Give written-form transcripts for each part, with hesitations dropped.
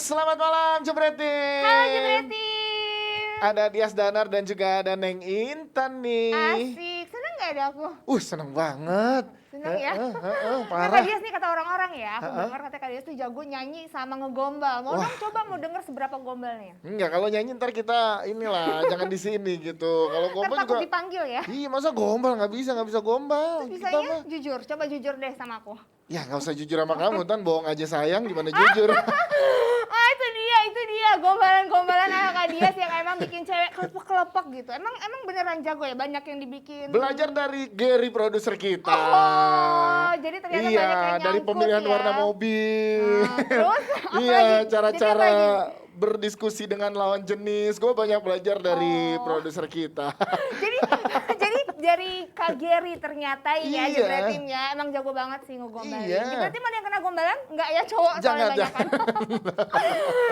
Selamat malam Halo Jepretin. Jebretin. Ada Dias Danar dan juga ada Neng Intan nih. Asik, seneng gak ada aku? Seneng banget. Seneng ya? Nah Kak Parah. Dias nih kata orang-orang ya, aku Heeh. dengar kata Kak Dias tuh jago nyanyi sama ngegombal. Mau Wah. dong coba mau denger seberapa gombalnya? Enggak, kalau nyanyi ntar kita inilah, jangan di sini gitu. Kalau Ntar gombal takut juga. dipanggil ya. Iya, masa gombal nggak bisa gombal. Terus Kita bisanya mah. jujur, coba jujur deh sama aku. Ya nggak usah jujur sama kamu, Tan bohong aja sayang, gimana jujur? Oh itu dia gombalan-gombalan anak Kak Dias yang emang bikin cewek kelepek-kelepek gitu. Emang beneran jago ya, banyak yang dibikin. Belajar dari Gary produser kita. Oh, jadi ternyata Iya, banyak yang dari nyangkut pemilihan ya. warna mobil. Terus apa Iya, lagi? Jadi cara-cara apa lagi? berdiskusi dengan lawan jenis. Gue banyak belajar dari Oh. produser kita. jadi dari Kak Geri ternyata ini Iya. ya Jebretin ya emang jago banget sih ngegombalin. Iya. Jebretin ada yang kena gombalan? Enggak ya cowok Jangan, soalnya banyak kan.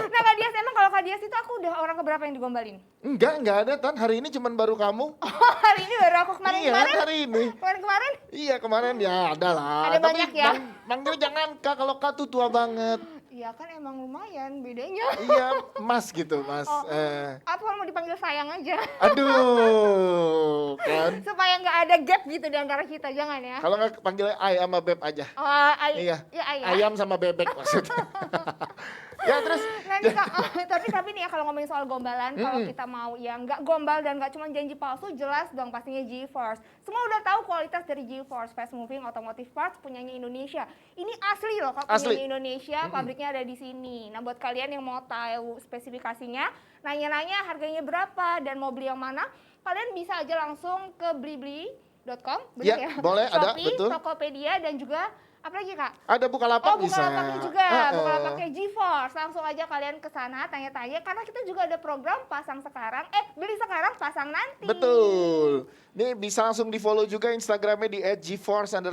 Nah Kak Dias emang kalau Kak Dias itu aku udah orang keberapa yang digombalin? Enggak ada Tan. Hari ini cuman baru kamu. Hari ini baru aku kemarin. Iya, hari ini. Kemarin? Iya, kemarin ya ada lah. Ada Tapi banyak ya? manggil jangan Kak, kalau Kak tuh tua banget. Iya kan emang lumayan bedanya. Iya, Mas gitu, Mas. Oh. Aku mau dipanggil sayang aja. Aduh, kan. Supaya nggak ada gap gitu di antara kita, jangan ya. Kalau nggak panggil Ay sama Beb aja. Oh, Iya. Ya, ay, ya. Ayam sama bebek maksudnya. Ya terus. Nah, nih, Kak, tapi nih ya kalau ngomongin soal gombalan, kalau kita mau ya nggak gombal dan nggak cuma janji palsu, jelas dong pastinya GeForce. Semua udah tahu kualitas dari GeForce Fast Moving Automotive Parts punyanya Indonesia. Ini asli loh, Kak, Asli. punyanya Indonesia, pabriknya ada di sini. Nah, buat kalian yang mau tahu spesifikasinya, nanya-nanya harganya berapa dan mau beli yang mana, kalian bisa aja langsung ke blibli.com, benar Ya, boleh, ada, Shopee, betul. Tokopedia dan juga apa lagi, Kak? Ada Bukalapak bisa. Bukalapaknya juga, Heeh. Bukalapaknya GeForce. Langsung aja kalian ke sana tanya-tanya karena kita juga ada program pasang sekarang, beli sekarang pasang nanti. Betul. Nih bisa langsung di follow juga Instagramnya di @geforce_id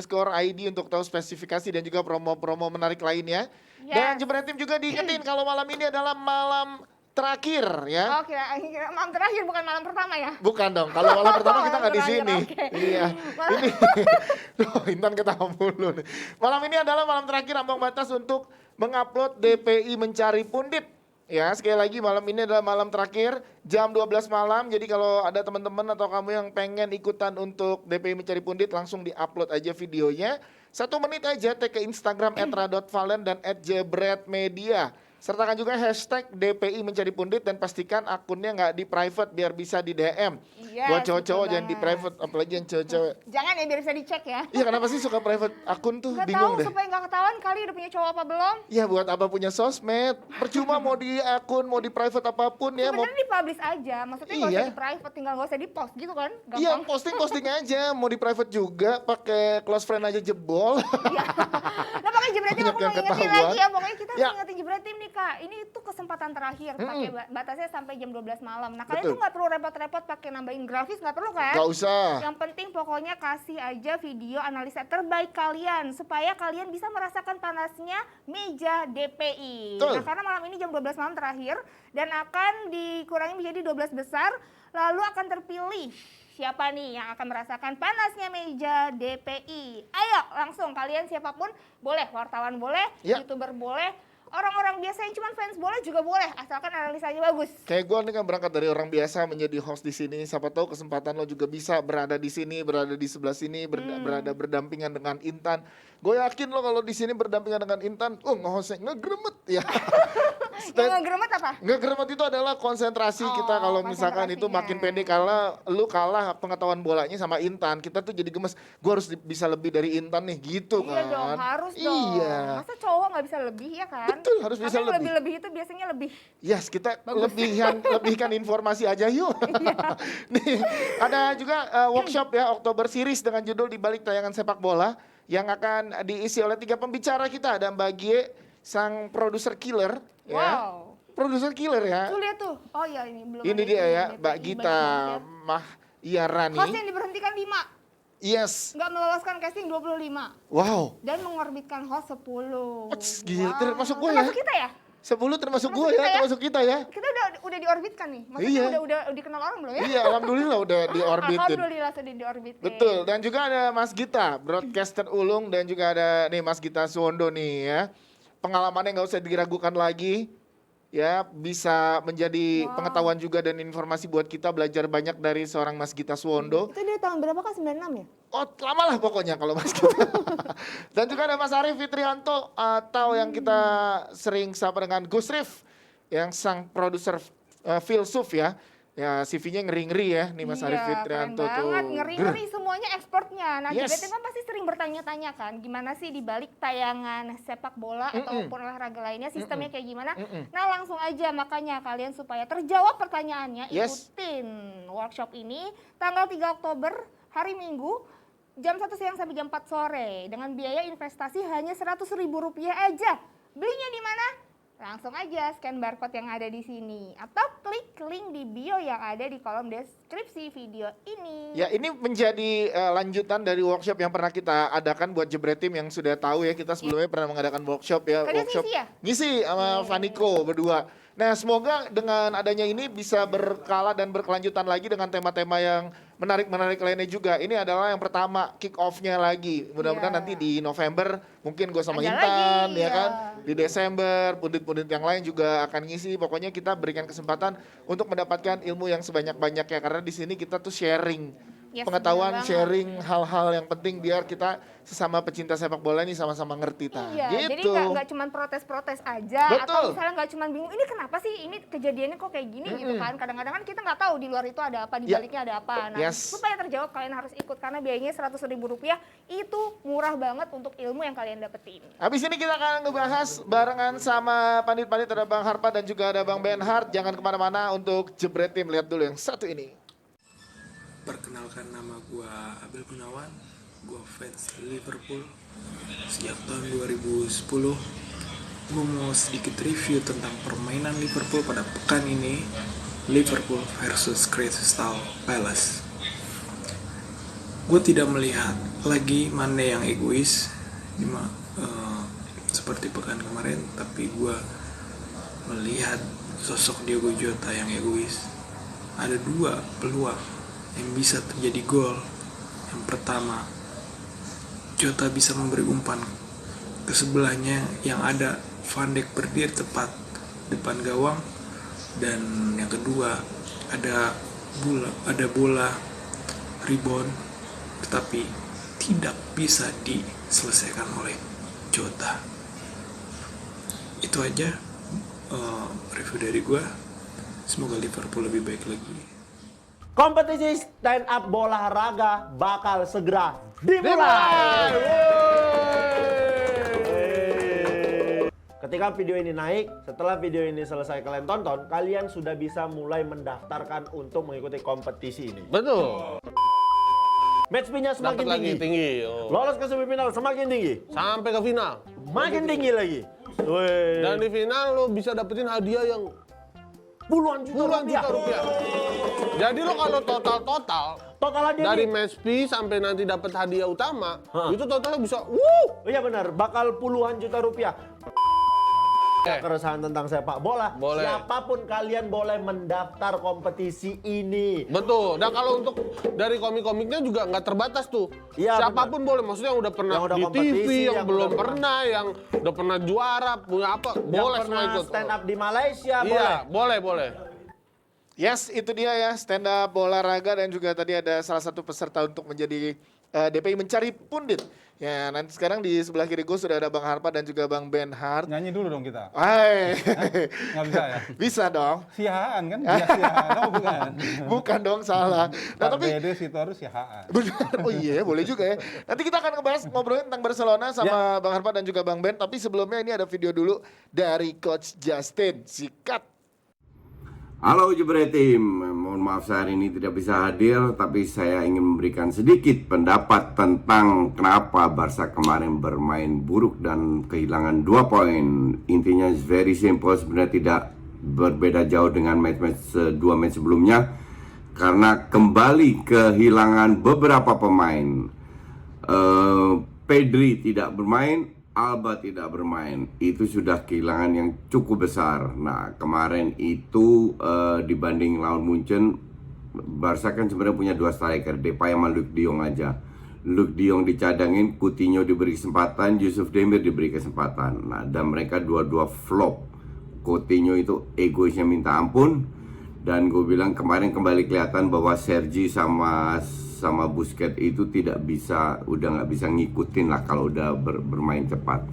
untuk tahu spesifikasi dan juga promo-promo menarik lainnya. Yes. Dan Jebretin juga diingetin kalau malam ini adalah malam terakhir ya. Oh, kira malam terakhir bukan malam pertama ya? Bukan dong, kalau malam pertama kita nggak di Terakhir, sini. oke. Iya, ini. Loh, Intan ketawa mulu nih. Malam ini adalah malam terakhir ambang batas untuk mengupload DPI Mencari Pundit. Ya, sekali lagi malam ini adalah malam terakhir jam 12 malam. Jadi kalau ada teman-teman atau kamu yang pengen ikutan untuk DPI Mencari Pundit, langsung di-upload aja videonya. 1 menit aja tag ke Instagram @radot_valen dan @jebretmedia. Sertakan juga hashtag DPI Mencari Pundit dan pastikan akunnya nggak di private biar bisa di DM. Yes, Buat cowok-cowok betul jangan di banget. private, apalagi yang cewek-cewek. Jangan ya biar bisa dicek ya. Iya, kenapa sih suka private akun tuh? Gak Bingung tahu deh. supaya nggak ketahuan kali udah punya cowok apa belum. Ya buat apa punya sosmed? Percuma mau di akun, mau di private apapun ya. Mau... Sebenarnya di-publish aja, maksudnya nggak Iya. usah di private, tinggal nggak usah di-post gitu kan, Iya, gampang. posting aja. Mau di private juga, pakai close friend aja jebol. Iya. Nah pokoknya Jebretin Banyak aku yang mau ingetin ketahuan. lagi ya, pokoknya kita Ya. harus ingetin Jebretin nih Kak, ini tuh kesempatan terakhir, pakai batasnya sampai jam 12 malam. Nah kalian Betul. tuh nggak perlu repot-repot pakai nambahin grafis, nggak perlu kan? Gak usah. Yang penting pokoknya kasih aja video analisa terbaik kalian, supaya kalian bisa merasakan panasnya meja DPI. Betul. Nah karena malam ini jam 12 malam terakhir, dan akan dikurangi menjadi 12 besar, lalu akan terpilih siapa nih yang akan merasakan panasnya meja DPI. Ayo langsung kalian siapapun boleh, wartawan boleh, Ya. YouTuber boleh, orang-orang biasa yang cuma fans boleh juga boleh, asalkan analisanya bagus. Kayak gue nih kan berangkat dari orang biasa menjadi host di sini. Siapa tahu kesempatan lo juga bisa berada di sini, berada di sebelah sini, berada berdampingan dengan Intan. Gue yakin lo kalau di sini berdampingan dengan Intan, nge-hostnya ngegremet ya. Yang ngegeremet apa? Ngegremet itu adalah konsentrasi kita kalau misalkan itu makin konsentrasinya. pendek lu kalah pengetahuan bolanya sama Intan. Kita tuh jadi gemes. Gue harus bisa lebih dari Intan nih gitu kan. Iya dong, harus dong. Iya. Masa cowok nggak bisa lebih ya kan? Betul, harus bisa Karena yang lebih. lebih-lebih itu biasanya lebih. Yes, kita lebihkan informasi aja yuk. Iya. Nih, ada juga workshop ya Oktober Series dengan judul Di Balik Tayangan Sepak Bola yang akan diisi oleh 3 pembicara kita. Ada Mbak Gie, sang produser killer ya. Wow. Produser killer ya. Tuh lihat tuh. Oh ya ini belum. Ini ada dia ya, DPI, Mbak baik Gita banget ya. Mahyarani. Host yang diberhentikan 5, Yes. nggak meloloskan casting 25 Wow. dan mengorbitkan host 10. Gila, termasuk gue ya. Termasuk kita ya? 10 termasuk gue kita ya, ya? termasuk kita ya. Kita udah diorbitkan nih. Maksudnya Iya. udah dikenal orang belum ya? Iya, alhamdulillah udah diorbitin. Alhamdulillah sudah diorbitin. Betul, dan juga ada Mas Gita, broadcaster ulung, dan juga ada nih Mas Gita Suwondo nih ya. Pengalamannya nggak usah diragukan lagi. ya bisa menjadi pengetahuan juga dan informasi buat kita belajar banyak dari seorang Mas Gita Suwondo. Itu dia tahun berapa Kak? 96 ya? Oh, lama lah pokoknya kalau Mas Gita. Dan juga ada Mas Arif Fitrianto atau yang kita sering sapa dengan Gus Rif, yang sang produser filsuf ya. Ya CV-nya ngeri-ngeri ya nih Mas Arif Fitrianto keren tuh. banget, ngeri-ngeri semuanya ekspornya. Nah, Yes. JBT kan pasti sering bertanya-tanya kan, gimana sih di balik tayangan sepak bola ataupun olahraga lainnya, sistemnya kayak gimana. Nah, langsung aja makanya kalian supaya terjawab pertanyaannya, Yes. ikutin workshop ini tanggal 3 Oktober, hari Minggu, jam 1 siang sampai jam 4 sore. Dengan biaya investasi hanya Rp100.000 aja. Belinya di mana? Langsung aja scan barcode yang ada di sini atau klik link di bio yang ada di kolom deskripsi video ini. Ya, ini menjadi lanjutan dari workshop yang pernah kita adakan buat Jebret Team yang sudah tahu ya, kita sebelumnya pernah mengadakan workshop ya. Kalian Workshop ngisi ya? ngisi sama Vaniko berdua. Nah, semoga dengan adanya ini bisa berkala dan berkelanjutan lagi dengan tema-tema yang menarik-menarik lainnya juga. Ini adalah yang pertama kick off-nya lagi. Mudah-mudahan Iya. nanti di November mungkin gue sama Ada Intan lagi, ya kan. iya. Di Desember pundit-pundit yang lain juga akan ngisi. Pokoknya kita berikan kesempatan untuk mendapatkan ilmu yang sebanyak-banyaknya karena di sini kita tuh sharing Yes, pengetahuan, benar banget. sharing hal-hal yang penting biar kita sesama pecinta sepak bola ini sama-sama ngerti Iya, jadi gitu. nggak cuma protes-protes aja Betul. atau misalnya nggak cuma bingung ini kenapa sih ini kejadiannya kok kayak gini gitu kan. Kadang-kadang kan kita nggak tahu di luar itu ada apa, di Ya. baliknya ada apa. Nah, Yes. supaya terjawab kalian harus ikut karena biayanya Rp100.000 itu murah banget untuk ilmu yang kalian dapetin. Habis ini kita akan ngebahas barengan sama pandit-pandit, ada Bang Harpa dan juga ada Bang Benhard. Jangan kemana-mana untuk Jebret Team, lihat dulu yang satu ini. Perkenalkan, nama gua Abel Gunawan, gua fans Liverpool sejak tahun 2010. Gua mau sedikit review tentang permainan Liverpool pada pekan ini, Liverpool versus Crystal Palace. Gue tidak melihat lagi mana yang egois seperti pekan kemarin, tapi gue melihat sosok Diogo Jota yang egois. Ada dua peluang yang bisa terjadi gol. Yang pertama, Jota bisa memberi umpan ke sebelahnya yang ada Van Dijk berdiri tepat depan gawang, dan yang kedua ada bola rebound tetapi tidak bisa diselesaikan oleh Jota. Itu aja review dari gua. Semoga Liverpool lebih baik lagi. Kompetisi stand up bola raga bakal segera dimulai. Ketika video ini naik, setelah video ini selesai kalian tonton, kalian sudah bisa mulai mendaftarkan untuk mengikuti kompetisi ini. Betul. Match fee-nya semakin Dapat lagi tinggi. tinggi. Oh. Lolos ke semifinal semakin tinggi. Sampai ke final. Makin tinggi lagi. Wih. Dan di final lo bisa dapetin hadiah yang puluhan puluhan juta rupiah. Jadi lo kalau Total hadiah dari nih. match fee sampai nanti dapat hadiah utama, Hah. itu totalnya bisa Oh iya benar, bakal puluhan juta rupiah. Keresahan tentang sepak bola, Boleh. siapapun kalian boleh mendaftar kompetisi ini. betul. Dan kalau untuk dari komik-komiknya juga nggak terbatas tuh. Iya, Siapapun boleh. Maksudnya yang udah pernah Yang udah di kompetisi, TV, yang yang belum udah pernah, yang udah pernah juara, punya apa, Yang boleh semua pernah ikut. stand up di Malaysia boleh. Iya, boleh. Yes, itu dia ya stand up bola raga dan juga tadi ada salah satu peserta untuk menjadi DPI mencari pundit. Ya, nanti sekarang di sebelah kiri gue sudah ada Bang Harpa dan juga Bang Benhard. Nyanyi dulu dong kita. Hai. Nggak bisa ya? Bisa dong. Sihaan kan? Dia sihaan. Oh bukan. Bukan dong, salah. Nah, Pak tapi Dede situ harus sihaan. benar. Oh iya, boleh juga ya. Nanti kita akan ngobrolin tentang Barcelona sama Bang Harpa dan juga Bang Ben. Tapi sebelumnya ini ada video dulu dari Coach Justin. Sikat. Halo Jebret Team, mohon maaf saya hari ini tidak bisa hadir, tapi saya ingin memberikan sedikit pendapat tentang kenapa Barca kemarin bermain buruk dan kehilangan 2 poin. Intinya very simple, sebenarnya tidak berbeda jauh dengan dua match sebelumnya, karena kembali kehilangan beberapa pemain. Pedri tidak bermain, Alba tidak bermain, itu sudah kehilangan yang cukup besar. Nah kemarin itu dibanding lawan Munchen, Barca kan sebenarnya punya 2 striker, Depay sama Luuk de Jong aja. Luuk de Jong dicadangin, Coutinho diberi kesempatan, Yusuf Demir diberi kesempatan. Nah dan mereka dua-dua flop. Coutinho itu egoisnya minta ampun. Dan gue bilang kemarin kembali kelihatan bahwa Sergi sama Busquets itu udah nggak bisa ngikutin lah kalau udah bermain cepat.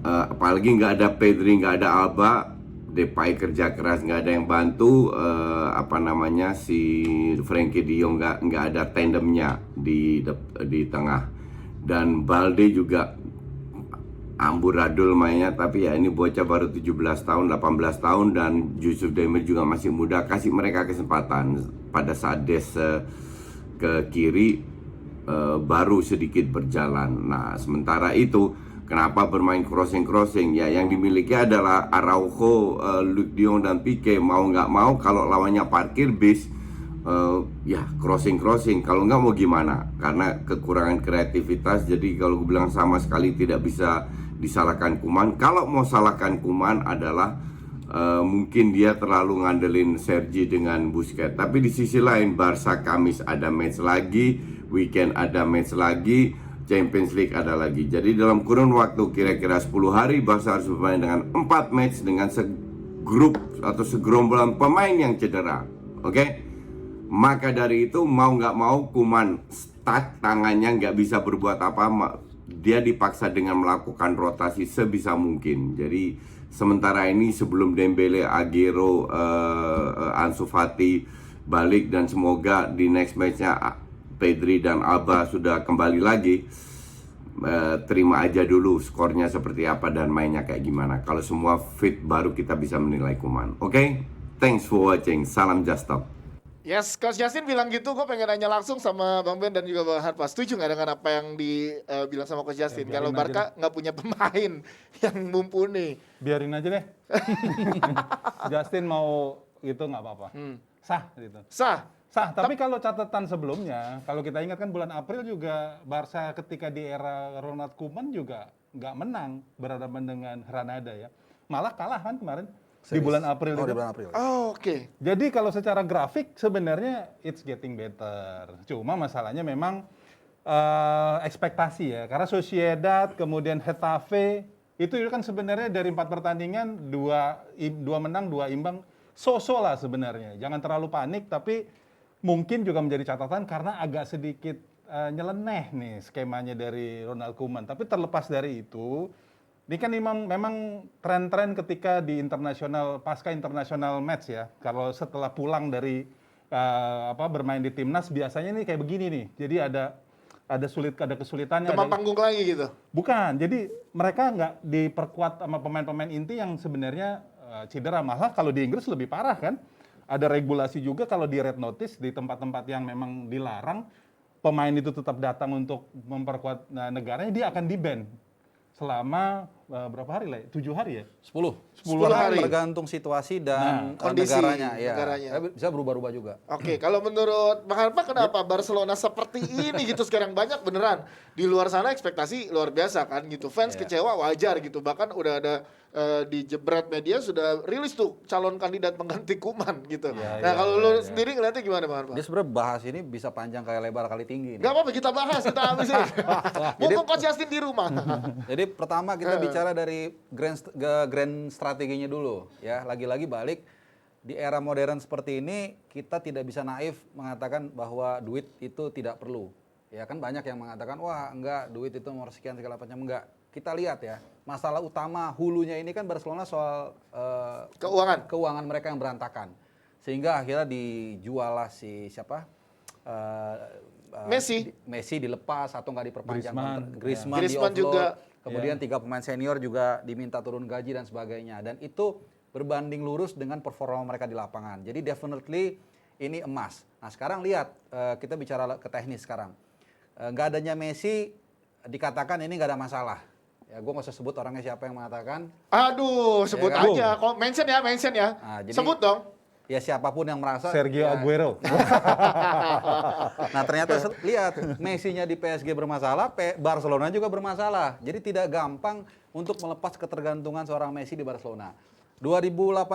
Apalagi nggak ada Pedri, nggak ada Alba, Depay kerja keras nggak ada yang bantu. Si Frenkie de Jong nggak ada tandemnya di tengah. Dan Balde juga amburadul mainnya, tapi ya ini bocah baru 17 tahun, 18 tahun, dan Yusuf Demir juga masih muda. Kasih mereka kesempatan. Pada saat Des ke kiri baru sedikit berjalan. Nah, sementara itu kenapa bermain crossing? Ya yang dimiliki adalah Araujo, Luuk de Jong dan Pique. Mau nggak mau kalau lawannya parkir bis, ya crossing. Kalau nggak mau gimana? Karena kekurangan kreativitas. Jadi kalau gue bilang sama sekali tidak bisa disalahkan Koeman. Kalau mau salahkan Koeman adalah mungkin dia terlalu ngandelin Sergi dengan Busquets. Tapi di sisi lain Barca Kamis ada match lagi, weekend ada match lagi, Champions League ada lagi. Jadi dalam kurun waktu kira-kira 10 hari Barca harus bermain dengan 4 match dengan segrup atau segerombolan pemain yang cedera. Oke? Maka dari itu mau nggak mau Koeman stuck, tangannya nggak bisa berbuat apa-apa. Dia dipaksa dengan melakukan rotasi sebisa mungkin. Jadi sementara ini sebelum Dembele, Agüero, Ansu Fati balik, dan semoga di next matchnya Pedri dan Alba sudah kembali lagi, terima aja dulu skornya seperti apa dan mainnya kayak gimana. Kalau semua fit baru kita bisa menilai Koeman. Oke? Thanks for watching. Salam Just Stop. Yes, Coach Justin bilang gitu, gue pengen nanya langsung sama Bang Ben dan juga Bang Harpa. Setuju nggak dengan apa yang dibilang sama Coach Justin? Ya, Kalau biarin Barca nggak punya pemain yang mumpuni. Biarin aja deh. Justin mau gitu nggak apa-apa. Sah gitu. Sah. Tapi kalau catatan sebelumnya, kalau kita ingat kan bulan April juga Barca ketika di era Ronald Koeman juga nggak menang berhadapan dengan Granada ya. Malah kalah kan kemarin di bulan April itu. Di bulan April. Oh, oke. Jadi kalau secara grafik sebenarnya it's getting better. Cuma masalahnya memang ekspektasi ya. Karena Sociedad, kemudian Getafe, itu kan sebenarnya dari 4 pertandingan, 2 menang, 2 imbang. So-so lah sebenarnya. Jangan terlalu panik, tapi mungkin juga menjadi catatan karena agak sedikit nyeleneh nih skemanya dari Ronald Koeman. Tapi terlepas dari itu, ini kan memang tren-tren ketika di pasca internasional match ya. Kalau setelah pulang dari bermain di timnas biasanya nih kayak begini nih. Jadi ada kesulitannya. Teman panggung lagi gitu. Bukan. Jadi mereka nggak diperkuat sama pemain-pemain inti yang sebenarnya cedera. Malah kalau di Inggris lebih parah kan. Ada regulasi juga kalau di red notice di tempat-tempat yang memang dilarang pemain itu tetap datang untuk memperkuat negaranya, dia akan di-ban selama berapa hari lah? 7 hari ya? 10 hari. Tergantung situasi dan kondisi negaranya. Ya. negaranya. Bisa berubah-ubah juga. Oke, kalau menurut Bang Harpa kenapa Barcelona seperti ini gitu sekarang? Banyak beneran. Di luar sana ekspektasi luar biasa kan gitu. Fans kecewa wajar gitu. Bahkan udah ada di jebret media sudah rilis tuh calon kandidat pengganti Koeman gitu. Kalau lu sendiri ngeliatnya gimana Bang Harpa? Dia sebenarnya bahas ini bisa panjang kayak lebar kali tinggi. Gak apa-apa, kita bahas, kita habis ini. Mumpung Coach Justin di rumah. Jadi pertama kita bicara dari grand strateginya dulu ya. Lagi-lagi balik di era modern seperti ini kita tidak bisa naif mengatakan bahwa duit itu tidak perlu. Ya kan banyak yang mengatakan wah enggak, duit itu nomor sekian segala macam, enggak. Kita lihat ya, masalah utama hulunya ini kan Barcelona soal keuangan mereka yang berantakan. Sehingga akhirnya dijual lah Messi dilepas atau nggak diperpanjang. Griezmann di-offload. juga. Kemudian 3 pemain senior juga diminta turun gaji dan sebagainya. Dan itu berbanding lurus dengan performa mereka di lapangan. Jadi definitely ini emas. Nah sekarang lihat, kita bicara ke teknis sekarang. Nggak adanya Messi, dikatakan ini nggak ada masalah. Ya gue nggak usah sebut orangnya siapa yang mengatakan. Aduh, sebut Ya kan? aja. Kok mention ya. Nah, jadi, sebut dong. Ya siapapun yang merasa. Sergio Aguero. Nah ternyata lihat, Messi-nya di PSG bermasalah, Barcelona juga bermasalah. Jadi tidak gampang untuk melepas ketergantungan seorang Messi di Barcelona. 2018,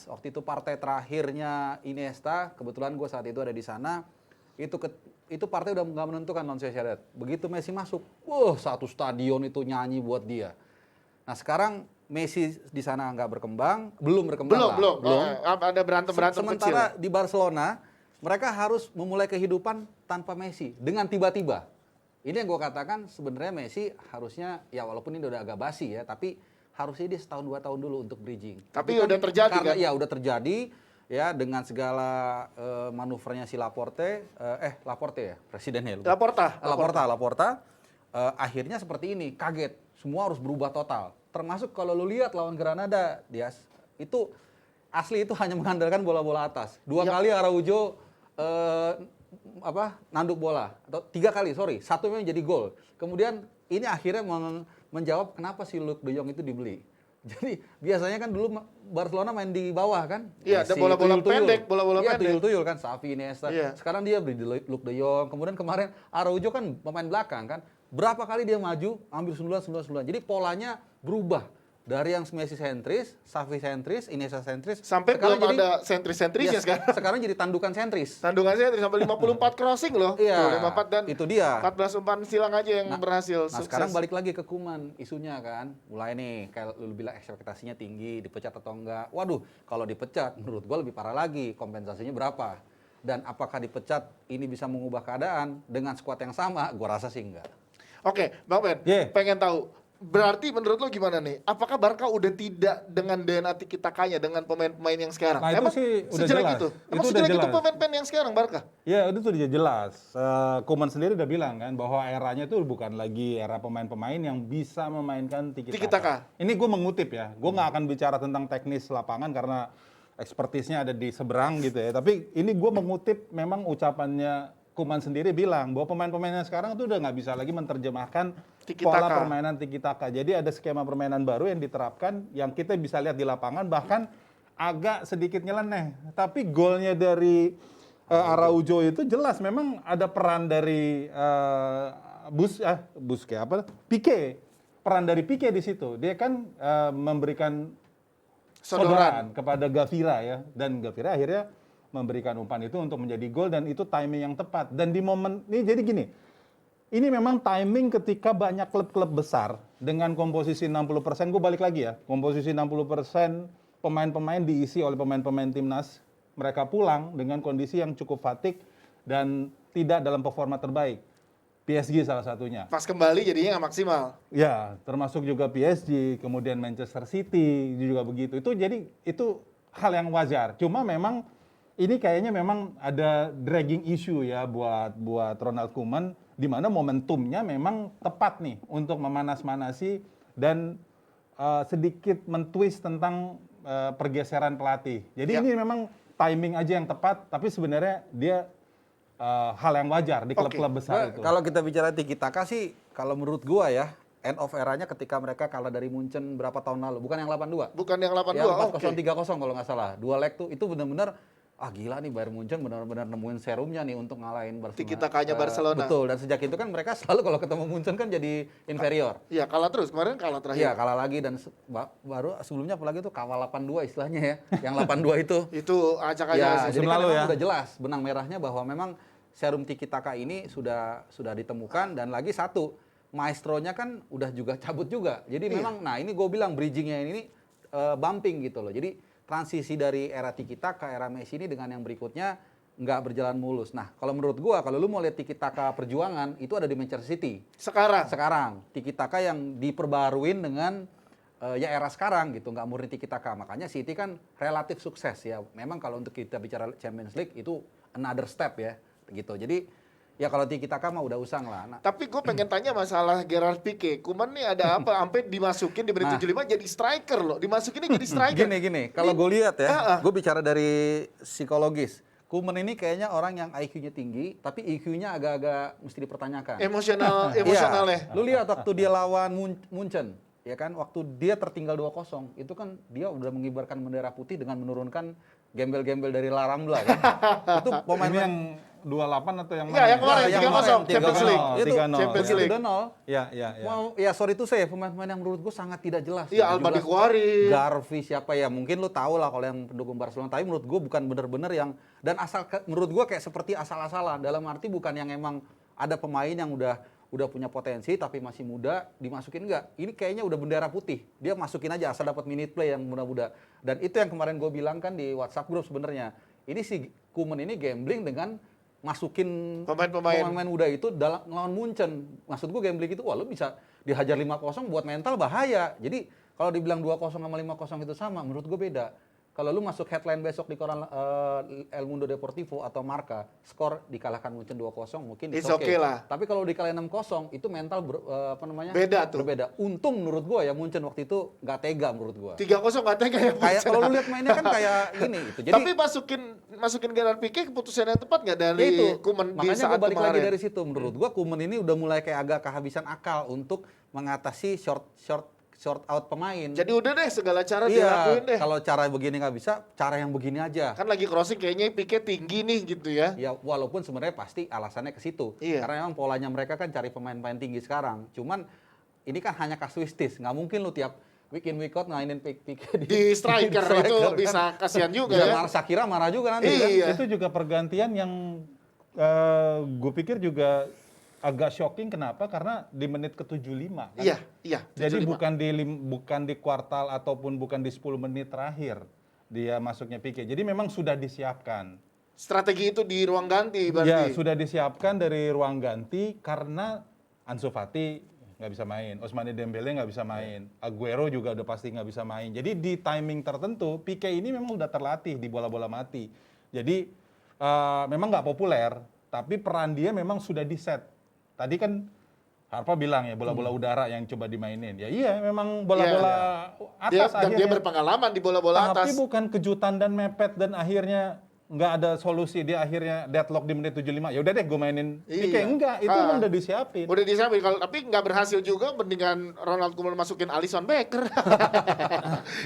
waktu itu partai terakhirnya Iniesta, kebetulan gue saat itu ada di sana, itu partai udah nggak menentukan non Sociedad. Begitu Messi masuk, satu stadion itu nyanyi buat dia. Nah sekarang Messi di sana nggak berkembang, belum berkembang Belum, lah. belum. Ada berantem-berantem kecil. Sementara di Barcelona, mereka harus memulai kehidupan tanpa Messi dengan tiba-tiba. Ini yang gue katakan sebenarnya Messi harusnya, ya walaupun ini udah agak basi ya, tapi harusnya dia setahun 2 tahun dulu untuk bridging. Tapi udah terjadi karena, kan? Ya udah terjadi ya dengan segala manuvernya si Laporte ya presidennya. lupa. Laporta. Akhirnya seperti ini, kaget. Semua harus berubah total. Termasuk kalau lu lihat lawan Granada, Dias, itu asli itu hanya mengandalkan bola-bola atas. 2 kali Araujo nanduk bola, atau 3 kali, satu memang jadi gol. Kemudian ini akhirnya menjawab kenapa si Luuk de Jong itu dibeli. Jadi biasanya kan dulu Barcelona main di bawah kan? Iya, ada Messi, bola-bola tuyul-tuyul. pendek, bola-bola Iya, pendek. tuyul-tuyul kan, Xavi, Iniesta. Iya. Sekarang dia beli Luuk de Jong, kemudian kemarin Araujo kan pemain belakang kan. Berapa kali dia maju, ambil sundulan. Jadi polanya berubah. Dari yang Messi sentris, Xavi sentris, Iniesta sentris. Sampai sekarang belum ada sentris-sentrisnya sekarang. Sekarang jadi tandukan sentris. Tandungan saya sampai 54 crossing loh. Iya, Tuh, 54 dan itu dia. 14 umpan silang aja yang berhasil. Nah sukses. sekarang balik lagi ke Koeman isunya kan. Mulai nih, kayak lu bilang ekspektasinya tinggi, dipecat atau enggak. Waduh, kalau dipecat menurut gua lebih parah lagi. Kompensasinya berapa? Dan apakah dipecat ini bisa mengubah keadaan dengan skuad yang sama? Gua rasa sih enggak. Oke, Bang Ben, Yeah. pengen tahu. Berarti menurut lo gimana nih? Apakah Barca udah tidak dengan DNA tiki-takanya dengan pemain-pemain yang sekarang? Nah, itu Emang sih udah sejelek jelas. itu? Itu Emang udah sejelek itu jelas. pemain-pemain yang sekarang Barca? Ya, itu sudah jelas. Koeman sendiri udah bilang kan bahwa eranya itu bukan lagi era pemain-pemain yang bisa memainkan Tiki-taka. tiki-taka. Ini gue mengutip ya. Gue nggak akan bicara tentang teknis lapangan karena ekspertisnya ada di seberang gitu ya. Tapi ini gue mengutip memang ucapannya Koeman sendiri bilang bahwa pemain-pemainnya sekarang itu udah nggak bisa lagi menerjemahkan Tiki-taka. pola permainan tiki-taka. Jadi ada skema permainan baru yang diterapkan yang kita bisa lihat di lapangan bahkan agak sedikit nyeleneh. Tapi golnya dari Araujo itu jelas memang ada peran dari Pique. Peran dari Pique di situ. Dia kan memberikan sodoran kepada Gavira ya, dan Gavira akhirnya memberikan umpan itu untuk menjadi gol dan itu timing yang tepat. Dan di momen ini jadi gini. Ini memang timing ketika banyak klub-klub besar dengan komposisi 60%, gue balik lagi ya. Komposisi 60% pemain-pemain diisi oleh pemain-pemain timnas. Mereka pulang dengan kondisi yang cukup fatigue dan tidak dalam performa terbaik. PSG salah satunya. Pas kembali jadinya nggak maksimal. Ya, termasuk juga PSG, kemudian Manchester City juga begitu. Itu hal yang wajar. Cuma memang ini kayaknya memang ada dragging issue ya buat Ronald Koeman di mana momentumnya memang tepat nih untuk memanas-manasi dan sedikit mentwist tentang pergeseran pelatih. Jadi ini memang timing aja yang tepat, tapi sebenarnya dia hal yang wajar di klub-klub besar itu. Kalau kita bicara tiki taka sih, kalau menurut gua ya, end of eranya ketika mereka kalah dari Munchen berapa tahun lalu, bukan yang 82. Bukan yang 82, Ya, oke. 4-0 3-0 kalau nggak salah. 2 leg tuh itu benar-benar gila nih Bayern Munchen benar-benar nemuin serumnya nih untuk ngalahin Barcelona. Tiki-takanya Barcelona. Betul, dan sejak itu kan mereka selalu kalau ketemu Munchen kan jadi inferior. Iya, kalah terus. Kemarin kalah terakhir. Iya, kalah lagi dan baru sebelumnya apalagi tuh kawal 82 istilahnya ya. Yang 82 itu. Itu acak-acak. Ya, jadi kan lalu memang ya. udah jelas benang merahnya bahwa memang serum tiki taka ini sudah ditemukan dan lagi satu, maestronya kan udah juga cabut juga. Jadi memang nah ini gue bilang bridgingnya ini bumping gitu loh. Jadi transisi dari era tiki taka era Messi ini dengan yang berikutnya nggak berjalan mulus. Nah, kalau menurut gua kalau lu mau lihat tiki taka perjuangan itu ada di Manchester City. Sekarang tiki taka yang diperbaruin dengan ya era sekarang gitu, nggak murni tiki taka. Makanya City kan relatif sukses ya. Memang kalau untuk kita bicara Champions League itu another step ya gitu. Jadi ya kalau tiki taka mah udah usang lah. Nah, Tapi gue pengen tanya masalah Gerard Pique. Koeman nih ada apa? Sampai dimasukin di menit 75 jadi striker loh. Dimasukinnya jadi striker. Gini, kalau gue lihat ya, gue bicara dari psikologis. Koeman ini kayaknya orang yang IQ-nya tinggi, tapi IQ-nya agak-agak mesti dipertanyakan. Emosionalnya. Iya. Lu lihat waktu dia lawan Munchen, ya kan? Waktu dia tertinggal 2-0, itu kan dia udah mengibarkan bendera putih dengan menurunkan gembel-gembel dari La Rambla kan. Itu pemain Ini yang 28 atau yang Enggak, yang kemarin yang 3-0 kemarin, Champions League. 3-0. Itu 3-0. Champions itu League. 2-0. Ya. Ya sorry to say, pemain-pemain yang menurut gue sangat tidak jelas. Iya, Tidak Alba jelas. Di Kuari. Garvi siapa ya? Mungkin lu tahu lah kalau yang pendukung Barcelona. Tapi menurut gue bukan benar-benar yang menurut gue kayak seperti asal-asalan. Dalam arti bukan yang emang ada pemain yang udah udah punya potensi tapi masih muda, dimasukin enggak? Ini kayaknya udah bendera putih. Dia masukin aja asal dapat minute play yang muda-muda. Dan itu yang kemarin gue bilang kan di WhatsApp group sebenarnya. Ini si Koeman ini gambling dengan masukin pemain muda itu dalam ngelawan Munchen. Maksud gue gambling itu, wah lu bisa dihajar 5-0 buat mental bahaya. Jadi kalau dibilang 2-0 sama 5-0 itu sama, menurut gue beda. Kalau lu masuk headline besok di koran El Mundo Deportivo atau Marca, skor dikalahkan Munchen 2-0 mungkin It's okay lah. Tapi kalau dikalahin 6-0 itu mental Beda tuh. berbeda. Untung menurut gua ya Munchen waktu itu nggak tega menurut gua. 3-0 nggak tega ya. Kayak kalau lu lihat mainnya kan kayak gini gitu. Jadi Tapi masukin Gerard Pique keputusan yang tepat nggak dari itu Koeman di makanya saat gua balik kemarin? lagi dari situ. Menurut gua Koeman ini udah mulai kayak agak kehabisan akal untuk mengatasi short out pemain. Jadi udah deh segala cara iya, dilakuin deh. kalau cara begini nggak bisa, cara yang begini aja. Kan lagi crossing kayaknya Pique tinggi nih gitu ya. Ya walaupun sebenarnya pasti alasannya ke situ. Iya. Karena memang polanya mereka kan cari pemain-pemain tinggi sekarang. Cuman ini kan hanya kasuistis. Nggak mungkin lu tiap week in week out ngainin Pique Di striker itu kan. bisa kasihan juga Ya, ya. Shakira marah juga nanti Iya. kan. Itu juga pergantian yang gue pikir juga agak shocking. Kenapa? Karena di menit ke-75 kan. Iya. Jadi 75. bukan di kuartal ataupun bukan di 10 menit terakhir dia masuknya Pique. Jadi memang sudah disiapkan. Strategi itu di ruang ganti Ya, berarti. sudah disiapkan dari ruang ganti karena Ansu Fati nggak bisa main, Ousmane Dembele nggak bisa main, Aguero juga udah pasti nggak bisa main. Jadi di timing tertentu, Pique ini memang udah terlatih di bola-bola mati. Jadi memang nggak populer, tapi peran dia memang sudah di-set. Tadi kan Harpa bilang ya bola-bola udara yang coba dimainin. Ya iya, memang bola-bola atas Dan dia akhirnya. berpengalaman di bola-bola Tapi atas. bukan kejutan dan mepet dan akhirnya nggak ada solusi, dia akhirnya deadlock di menit 75. Ya udah deh gue mainin Pique. Iya. Enggak, itu emang udah disiapin. Udah disiapin, tapi nggak berhasil juga, mendingan Ronald Koeman masukin Alisson Becker.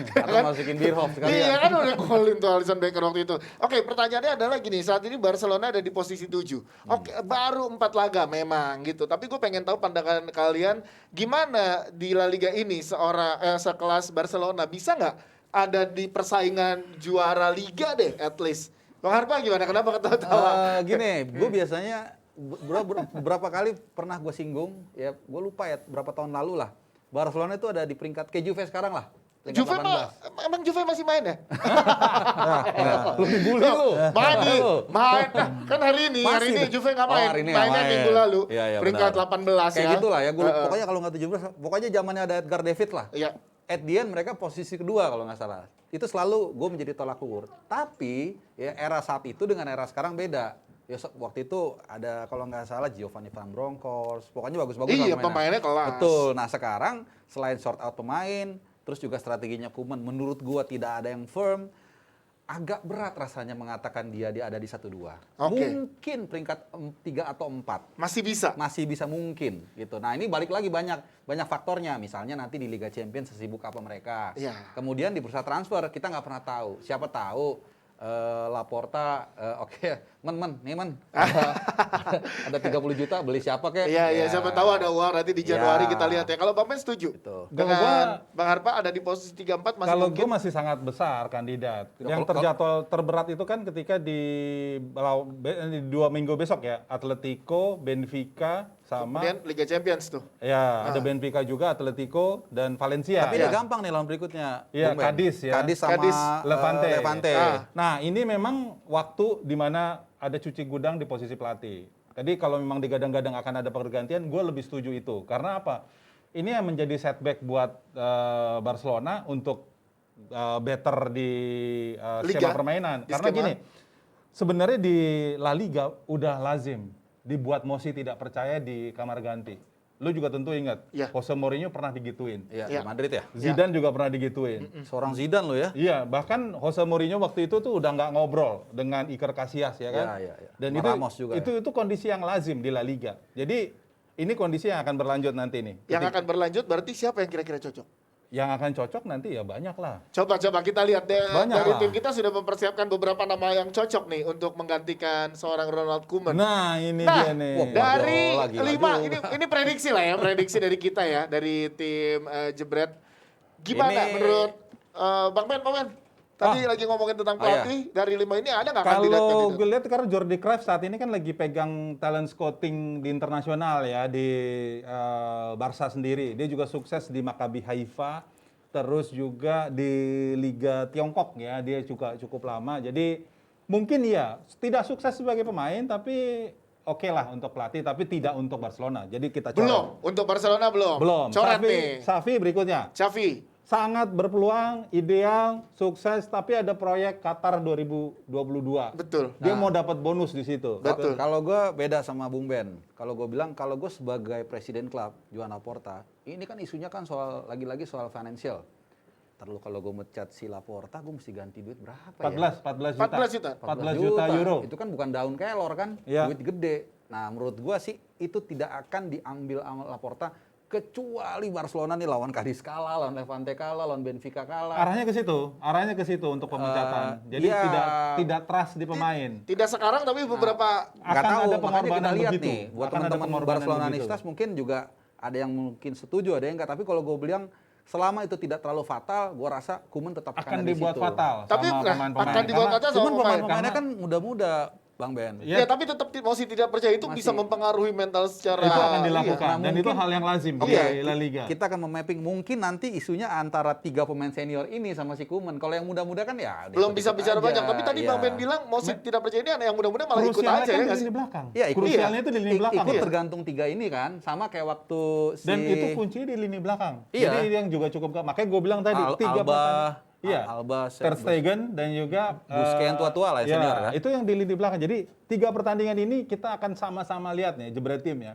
Atau masukin Bierhoff sekalian. Iya kan udah golin tuh Alisson Becker waktu itu. Oke, pertanyaannya adalah gini, saat ini Barcelona ada di posisi 7. Oke, baru 4 laga memang gitu. Tapi gue pengen tahu pandangan kalian gimana di La Liga ini sekelas Barcelona bisa nggak ada di persaingan juara Liga deh at least. Bang Harpa gimana? Kenapa ketawa-tawa? Gini, gue biasanya beberapa kali pernah gue singgung, ya gue lupa ya berapa tahun lalu lah. Barcelona itu ada di peringkat kayak Juve sekarang lah. peringkat Juve 18. emang Juve masih main ya? Lu dibully lu. Main. Kan hari ini Juve nggak main. hari ini nggak Mainnya main. minggu lalu. Iya, peringkat benar. 18 Kayak ya. gitulah ya, pokoknya kalau nggak 17, pokoknya zamannya ada Edgar David lah. Iya. At the end mereka posisi kedua kalau nggak salah. Itu selalu gue menjadi tolak ukur. Tapi ya era saat itu dengan era sekarang beda. Ya waktu itu ada kalau nggak salah Giovanni Van Bronckhorst. Pokoknya bagus-bagus lah Iya, pemainnya kelas. Betul. Nah sekarang selain short out pemain, terus juga strateginya Koeman menurut gue tidak ada yang firm. Agak berat rasanya mengatakan dia ada di 1-2. Oke. Mungkin peringkat 3 atau 4 Masih bisa. masih bisa mungkin gitu. Nah ini balik lagi banyak faktornya. Misalnya nanti di Liga Champions sesibuk apa mereka. Iya. Kemudian di bursa transfer kita nggak pernah tahu. Siapa tahu Laporta, oke, nih ada 30 juta beli siapa kek? Iya, siapa tahu ada uang nanti di Januari Iya. kita lihat ya. Kalau Bang Ben setuju? Gitu. Dengan Bang Harpa ada di posisi 34 masih Kalau mungkin. gue masih sangat besar kandidat. Ya, Yang terjadwal terberat itu kan ketika di 2 minggu besok ya, Atletico, Benfica, sama Kemudian Liga Champions tuh. ya ada Benfica juga, Atletico dan Valencia. Tapi ya. dia gampang nih lawan berikutnya. Iya, Bung Ben. Cadiz ya. Cadiz sama Cadiz, Levante. Ah. Nah ini memang waktu di mana ada cuci gudang di posisi pelatih. Jadi kalau memang digadang-gadang akan ada pergantian, gue lebih setuju itu. Karena apa? Ini yang menjadi setback buat Barcelona untuk better di Liga, skema permainan. di Karena skema. gini, sebenarnya di La Liga udah lazim dibuat Mosi tidak percaya di kamar ganti. Lu juga tentu ingat, Iya. Jose Mourinho pernah digituin. Iya, Iya. di Madrid ya. Zidane juga pernah digituin. Seorang Zidane lo ya. Iya, bahkan Jose Mourinho waktu itu tuh udah nggak ngobrol dengan Iker Casillas ya kan. Iya, iya. Dan Sama Ramos juga itu kondisi yang lazim di La Liga. Jadi ini kondisi yang akan berlanjut nanti nih. Yang akan berlanjut berarti siapa yang kira-kira cocok? Yang akan cocok nanti ya banyak lah. Coba kita lihat deh. Banyak Dari lah. tim kita sudah mempersiapkan beberapa nama yang cocok nih untuk menggantikan seorang Ronald Koeman. Nah ini Nah, dia nih. Wah, dari Guardiola, 5 ini prediksi lah ya, prediksi dari kita ya, dari tim Jebret. Gimana Ini- menurut Bang Ben? Tadi lagi ngomongin tentang Oh, iya. pelatih, dari 5 ini ada nggak kandidat Kalau gitu? gue lihat karena Jordi Cruyff saat ini kan lagi pegang talent scouting di internasional ya di Barca sendiri. Dia juga sukses di Maccabi Haifa, terus juga di Liga Tiongkok ya. Dia juga cukup lama. Jadi mungkin ya tidak sukses sebagai pemain tapi oke lah untuk pelatih tapi tidak untuk Barcelona. Jadi kita coret. Belum, untuk Barcelona belum. Belum. Coret nih. Xavi berikutnya. Xavi. Sangat berpeluang, ideal, sukses, tapi ada proyek Qatar 2022. Betul. Dia mau dapat bonus di situ. Betul. Kalau gue beda sama Bung Ben. Kalau gue bilang, kalau gue sebagai presiden klub, Joan Laporta, ini kan isunya kan soal, lagi-lagi soal financial. Terlalu kalau gue mecat si Laporta, gue mesti ganti duit berapa 14 juta. 14 juta. 14 juta euro. Itu kan bukan daun kelor kan, Iya. duit gede. Nah menurut gue sih, itu tidak akan diambil sama Laporta, kecuali Barcelona nih lawan Cadiz kalah, lawan Levante kalah, lawan Benfica kalah. Arahnya ke situ untuk pemecatan. Jadi iya. tidak trust di pemain. Tidak sekarang tapi beberapa Nggak Akan tahu, ada makanya pengorbanan kita lihat begitu. nih, buat Akan ada teman-teman pengorbanan Barcelonanistas begitu. mungkin juga ada yang mungkin setuju, ada yang enggak. Tapi kalau gue bilang selama itu tidak terlalu fatal, gue rasa Koeman tetap akan ada di dibuat situ. fatal Tapi sama nah, pemain-pemain. akan dibuat Karena- fatal sama Cuman pemain. pemain-pemainnya karena- kan muda-muda, Bang Ben. Iya. Ya, tapi tetap masih tidak percaya itu bisa Masih. mempengaruhi mental secara itu akan iya. dilakukan Nah, dan itu mungkin- hal yang lazim di Iya. La Liga. Kita akan memapping mungkin nanti isunya antara 3 pemain senior ini sama si Koeman. Kalau yang muda-muda kan ya Belum bisa ikut-ikut bicara aja. banyak. Tapi tadi Iya. Bang Ben bilang mau tidak percaya ini ada yang muda-muda malah ikut Krusialnya aja kan ya di nggak sih? lini belakang. Iya, ikut. Krusialnya itu di lini belakang. Ikut Iya. tergantung 3 ini kan, sama kayak waktu si Dan itu kuncinya di lini belakang. Iya. Jadi yang juga cukup makanya gue bilang tadi Alba, tiga pertandingan. Iya. Alba, Ter Stegen dan juga Busquets yang tua-tua lah ya, senior kan? Itu yang di lini belakang. Jadi 3 pertandingan ini kita akan sama-sama lihat nih jebret tim ya.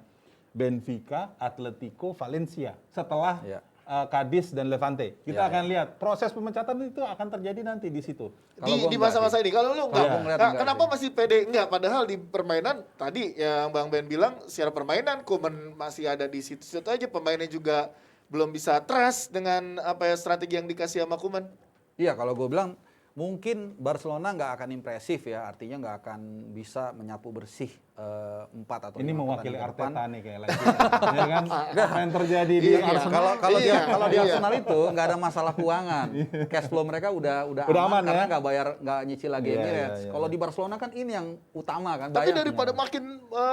Benfica, Atletico, Valencia. Setelah Iya. Cadiz dan Levante. Kita Iya, akan lihat proses pemecatan itu akan terjadi nanti di situ. Kalau Di gua enggak masa-masa ini. Kalau lu enggak, Kalau gua ngeliat nah, enggak kenapa sih. masih pede? Enggak, padahal di permainan tadi yang Bang Ben bilang secara permainan Koeman masih ada di situ-situ aja, pemainnya juga belum bisa trust dengan apa ya strategi yang dikasih sama Koeman. Iya, kalau gue bilang mungkin Barcelona nggak akan impresif ya, artinya nggak akan bisa menyapu bersih 4 atau 5 Ini mewakili pertandingan depan. Arteta nih kayak lagi. Ya kan? Apa yang terjadi di Iya. Arsenal? Kalau Iya, di iya. Arsenal itu nggak ada masalah keuangan, cash flow mereka udah Udah aman karena ya? nggak nyicil lagi Iya, Emirates. iya, iya. Kalau di Barcelona kan ini yang utama kan. Tapi bayar. daripada makin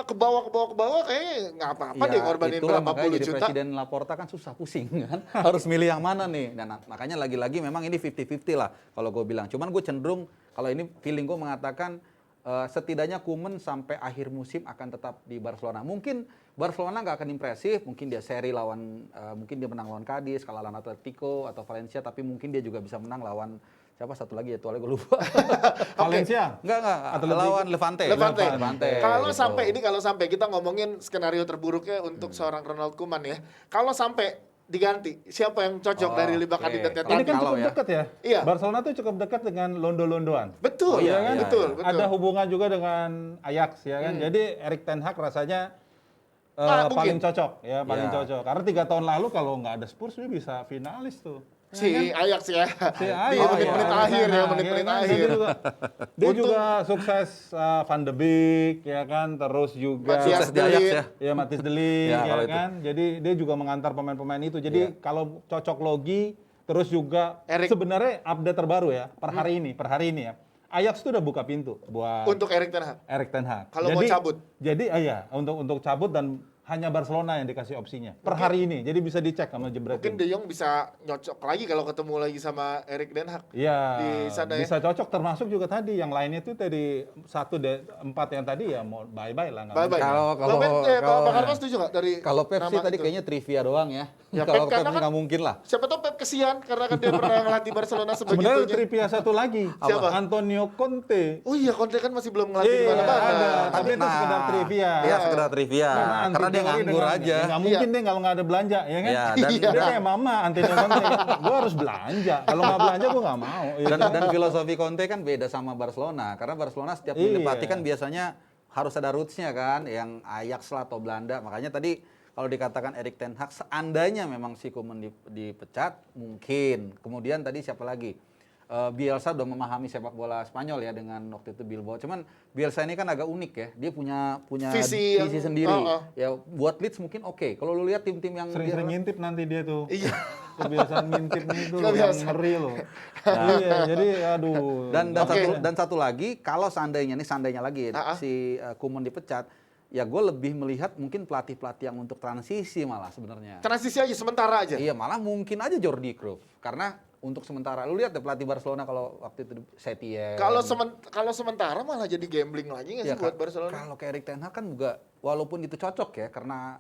ke bawah kayaknya nggak apa-apa deh ngorbanin itulah berapa makanya puluh jadi juta. Presiden Laporta kan susah pusing kan. Harus milih yang mana nih. Dan makanya lagi-lagi memang ini 50-50 lah kalau gue bilang. Cuman gue cenderung kalau ini feeling gue mengatakan setidaknya Koeman sampai akhir musim akan tetap di Barcelona. Mungkin Barcelona nggak akan impresif, mungkin dia seri lawan, mungkin dia menang lawan Cadiz, kalah lawan Atletico atau Valencia, tapi mungkin dia juga bisa menang lawan siapa satu lagi ya, tualnya gue lupa. Valencia. Enggak, Atletico. lawan Levante. Levante. Kalau gitu. sampai kita ngomongin skenario terburuknya untuk seorang Ronald Koeman ya. Kalau sampai diganti, siapa yang cocok dari 5 oke. kandidatnya Ini tadi? kan Kalau cukup ya. dekat ya. Iya. Barcelona tuh cukup dekat dengan londo-londoan. Betul, Oh, iya, ya, iya, betul, iya. betul. Ada hubungan juga dengan Ajax ya kan. Jadi Erik ten Hag rasanya Mungkin. paling cocok ya, paling Iya. cocok. Karena 3 tahun lalu kalau nggak ada Spurs dia bisa finalis tuh. Si Ajax ya. Si Di Ajax, menit-menit iya. akhir ya, Nah, menit-menit kan? akhir. Dia juga sukses Van de Beek ya kan, terus juga Matthias Sukses di Ajax Delit. ya. ya Mathis de Ligt Ya, ya, kalau itu. kan. Jadi dia juga mengantar pemain-pemain itu. Jadi kalau cocok logi terus juga Erik. sebenarnya update terbaru ya per hari ini ya. Ajax tuh udah buka pintu buat Untuk Erik ten Hag. Erik ten Hag. Kalau mau cabut. Jadi iya untuk cabut dan hanya Barcelona yang dikasih opsinya per hari ini. Jadi bisa dicek sama jebret. Mungkin De Jong bisa nyocok lagi kalau ketemu lagi sama Erik ten Hag. Iya, di sana ya. bisa cocok termasuk juga tadi yang lainnya itu dari 4 yang tadi ya mau bye-bye lah. nggak Bye-bye. mungkin. Kalau- Bang Karno setuju nggak dari Kalau Pep sih nama tadi itu? kayaknya trivia doang ya. Ya, Kalau Pep Pep karena sih kan- nggak mungkin lah. Siapa tahu Pep kesian karena kan dia pernah ngelatih Barcelona Sebenarnya sebegitunya. trivia satu lagi. Siapa? Antonio Conte. Oh iya, Conte kan masih belum ngelatih di Iya, mana-mana. ada. Tapi itu sekedar trivia. Iya, sekedar trivia. Karena Karena dia anti teori nganggur dengan- aja. ya nggak mungkin deh kalau nggak ada belanja, ya kan? Iya, dan- Dia kayak mama, Antonio Conte. Gue harus belanja. Kalau nggak belanja gue nggak mau. ya Dan, kan? dan filosofi Conte kan beda sama Barcelona. Karena Barcelona setiap Iya. milih pelatih kan biasanya harus ada roots-nya kan. Yang Ajax lah atau Belanda. Makanya tadi kalau dikatakan Erik ten Hag, seandainya memang si Koeman dipecat, mungkin. Kemudian tadi siapa lagi? Bielsa udah memahami sepak bola Spanyol ya dengan waktu itu Bilbao. Cuman Bielsa ini kan agak unik ya. Dia punya Visi yang- sendiri. oh. Ya buat Leeds mungkin oke. Kalau lu lihat tim-tim yang Sering-sering ngintip nanti dia tuh. Iya. Kebiasaan ngintipnya itu loh, yang Kebiasaan. ngeri loh. Iya, jadi aduh. Dan satu lagi, kalau seandainya lagi si Koeman dipecat, ya gue lebih melihat mungkin pelatih-pelatih yang untuk transisi malah sebenarnya. Transisi aja sementara aja. Iya, malah mungkin aja Jordi Cruyff. Karena untuk sementara, lu lihat deh pelatih Barcelona kalau waktu itu Setien. Kalau sementara malah jadi gambling lagi nggak sih buat Barcelona? Kalau ke Erik Ten Hag kan juga walaupun itu cocok ya karena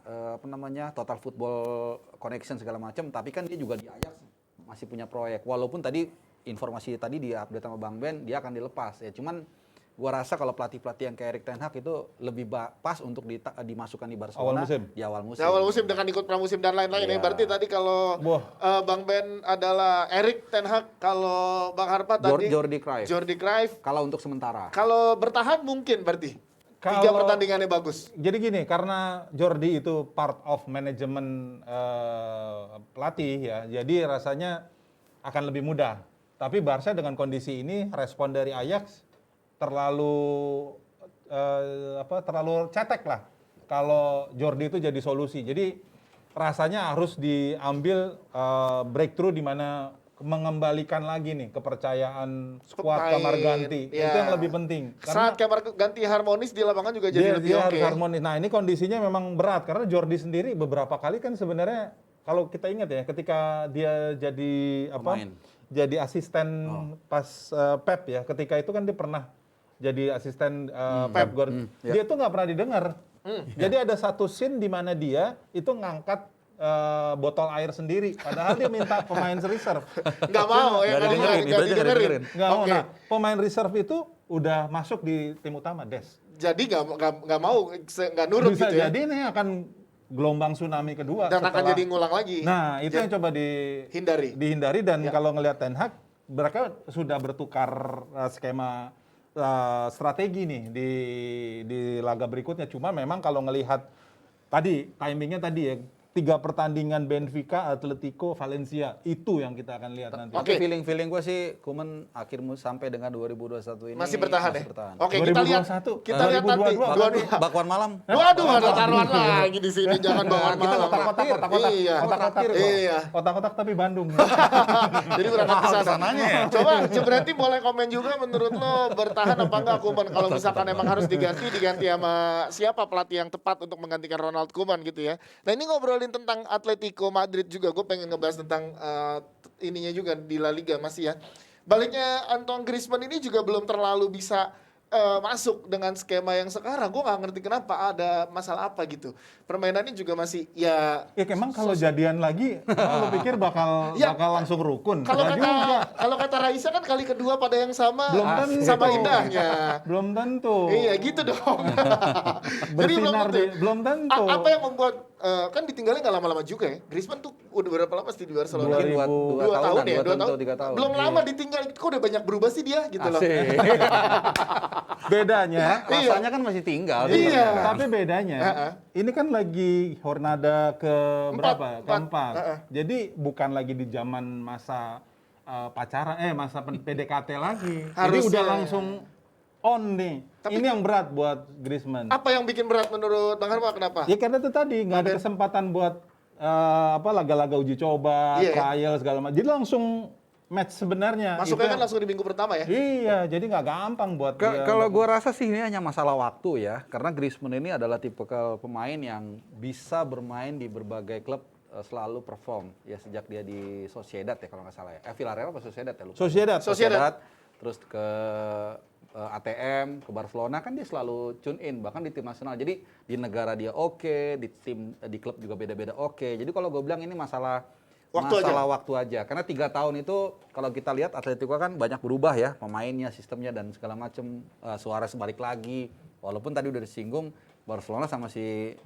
Total Football Connection segala macam, tapi kan dia juga di Ajax masih punya proyek. Walaupun tadi informasi tadi di update sama Bang Ben dia akan dilepas ya. Cuman gua rasa kalau pelatih-pelatih yang kayak Erik Ten Hag itu lebih pas untuk dimasukkan di Barcelona di awal musim. Di awal musim dengan ikut pramusim dan lain-lain ya. Iya. Berarti tadi kalau Bang Ben adalah Erik Ten Hag, kalau Bang Harpa tadi Jordi Cruyff. Jordi Cruyff. Kalau untuk sementara. Kalau bertahan mungkin berarti 3 Kalau- pertandingannya bagus. Jadi gini, karena Jordi itu part of manajemen pelatih ya, jadi rasanya akan lebih mudah. Tapi Barca dengan kondisi ini, respon dari Ajax terlalu terlalu cetek lah. Kalau Jordi itu jadi solusi. Jadi rasanya harus diambil breakthrough di mana mengembalikan lagi nih kepercayaan skuad Pemain, kamar ganti. ya. Itu yang lebih penting. Saat kamar ganti harmonis di lapangan juga jadi lebih dia oke. harus harmonis. Nah, ini kondisinya memang berat karena Jordi sendiri beberapa kali kan sebenarnya kalau kita ingat ya ketika dia jadi Pemain. jadi asisten pas Pep ya, ketika itu kan dia pernah jadi asisten Pep Guardiola. Dia tuh nggak pernah didengar. Jadi ada satu scene di mana dia itu ngangkat botol air sendiri, padahal dia minta pemain reserve. Nggak mau ya, Nggak kalau didengerin, nggak berarti nggak didengerin. didengerin. Nggak mau. Oke. Nah, pemain reserve itu udah masuk di tim utama, Des. Jadi nggak mau, nggak nurut Bisa gitu ya. jadi ini akan gelombang tsunami kedua. Dan akan setelah- jadi ngulang lagi. Nah, itu yang coba dihindari dan kalau ngelihat Ten Hag, mereka sudah bertukar skema strategi nih di laga berikutnya. Cuma memang kalau ngelihat tadi timingnya tadi ya 3 pertandingan Benfica, Atletico, Valencia itu yang kita akan lihat nanti. Tapi feeling gue sih Koeman sampai dengan 2021 ini Masih bertahan ya? bertahan. Oke, kita lihat 2021. kita lihat nanti 2022. Bakwan malam. Waduh, ada taruhan lagi di sini, jangan bawaan Kita malam. kotak-kotak. Iya. Kotak-kotak. Iya. Kotak-kotak tapi Bandung. Jadi berangkat ke sana. Coba Cebreti boleh komen juga menurut lo bertahan apa enggak Koeman, kalau misalkan emang harus diganti sama siapa pelatih yang tepat untuk menggantikan Ronald Koeman gitu ya. Nah, ini ngobrolin tentang Atletico Madrid juga, gue pengen ngebahas tentang ininya juga di La Liga masih ya. Baliknya Antoine Griezmann ini juga belum terlalu bisa masuk dengan skema yang sekarang. Gue nggak ngerti kenapa, ada masalah apa gitu. Permainannya juga masih ya. Ya emang kalau jadian lagi, lo pikir bakal Ya, langsung rukun? Kalau Nggak kata juga. kalau kata Raisa kan kali kedua pada yang sama, Belum tentu. sama indahnya. Belum tentu. Iya gitu dong. Jadi Bersinar belum tentu. Apa yang membuat kan ditinggalin nggak lama-lama juga ya? Griezmann tuh udah berapa lama sih di Barcelona? Mungkin buat 2 tahun ya, 2 tahun. 3 tahun. Belum lama ditinggal, kok udah banyak berubah sih dia gitu loh. Asik. Bedanya, Rasanya kan masih tinggal. Iya. tapi bedanya, ini kan lagi Hornada ke berapa? Empat. Keempat. Jadi bukan lagi di zaman masa pacaran, masa PDKT lagi. Jadi Harusnya. udah langsung on nih. Ini yang berat buat Griezmann. Apa yang bikin berat menurut Bang Harma, kenapa? Ya karena itu tadi nggak ada kesempatan buat laga-laga uji coba, Iya, ya. trial segala macam. Jadi langsung match sebenarnya. Masuknya Itu kan langsung di minggu pertama ya? Iya, jadi nggak gampang buat dia. Kalau gue rasa sih ini hanya masalah waktu ya, karena Griezmann ini adalah tipikal pemain yang bisa bermain di berbagai klub selalu perform ya sejak dia di Sociedad ya kalau nggak salah ya. Villarreal apa Sociedad ya lupa. Sociedad. Terus ke ATM, ke Barcelona kan dia selalu tune in bahkan di tim nasional. Jadi di negara dia oke, di klub juga beda-beda oke. Jadi kalau gue bilang ini masalah waktu aja. Karena 3 tahun itu kalau kita lihat Atletico kan banyak berubah ya pemainnya, sistemnya dan segala macam. Suarez balik lagi. Walaupun tadi udah disinggung Barcelona sama si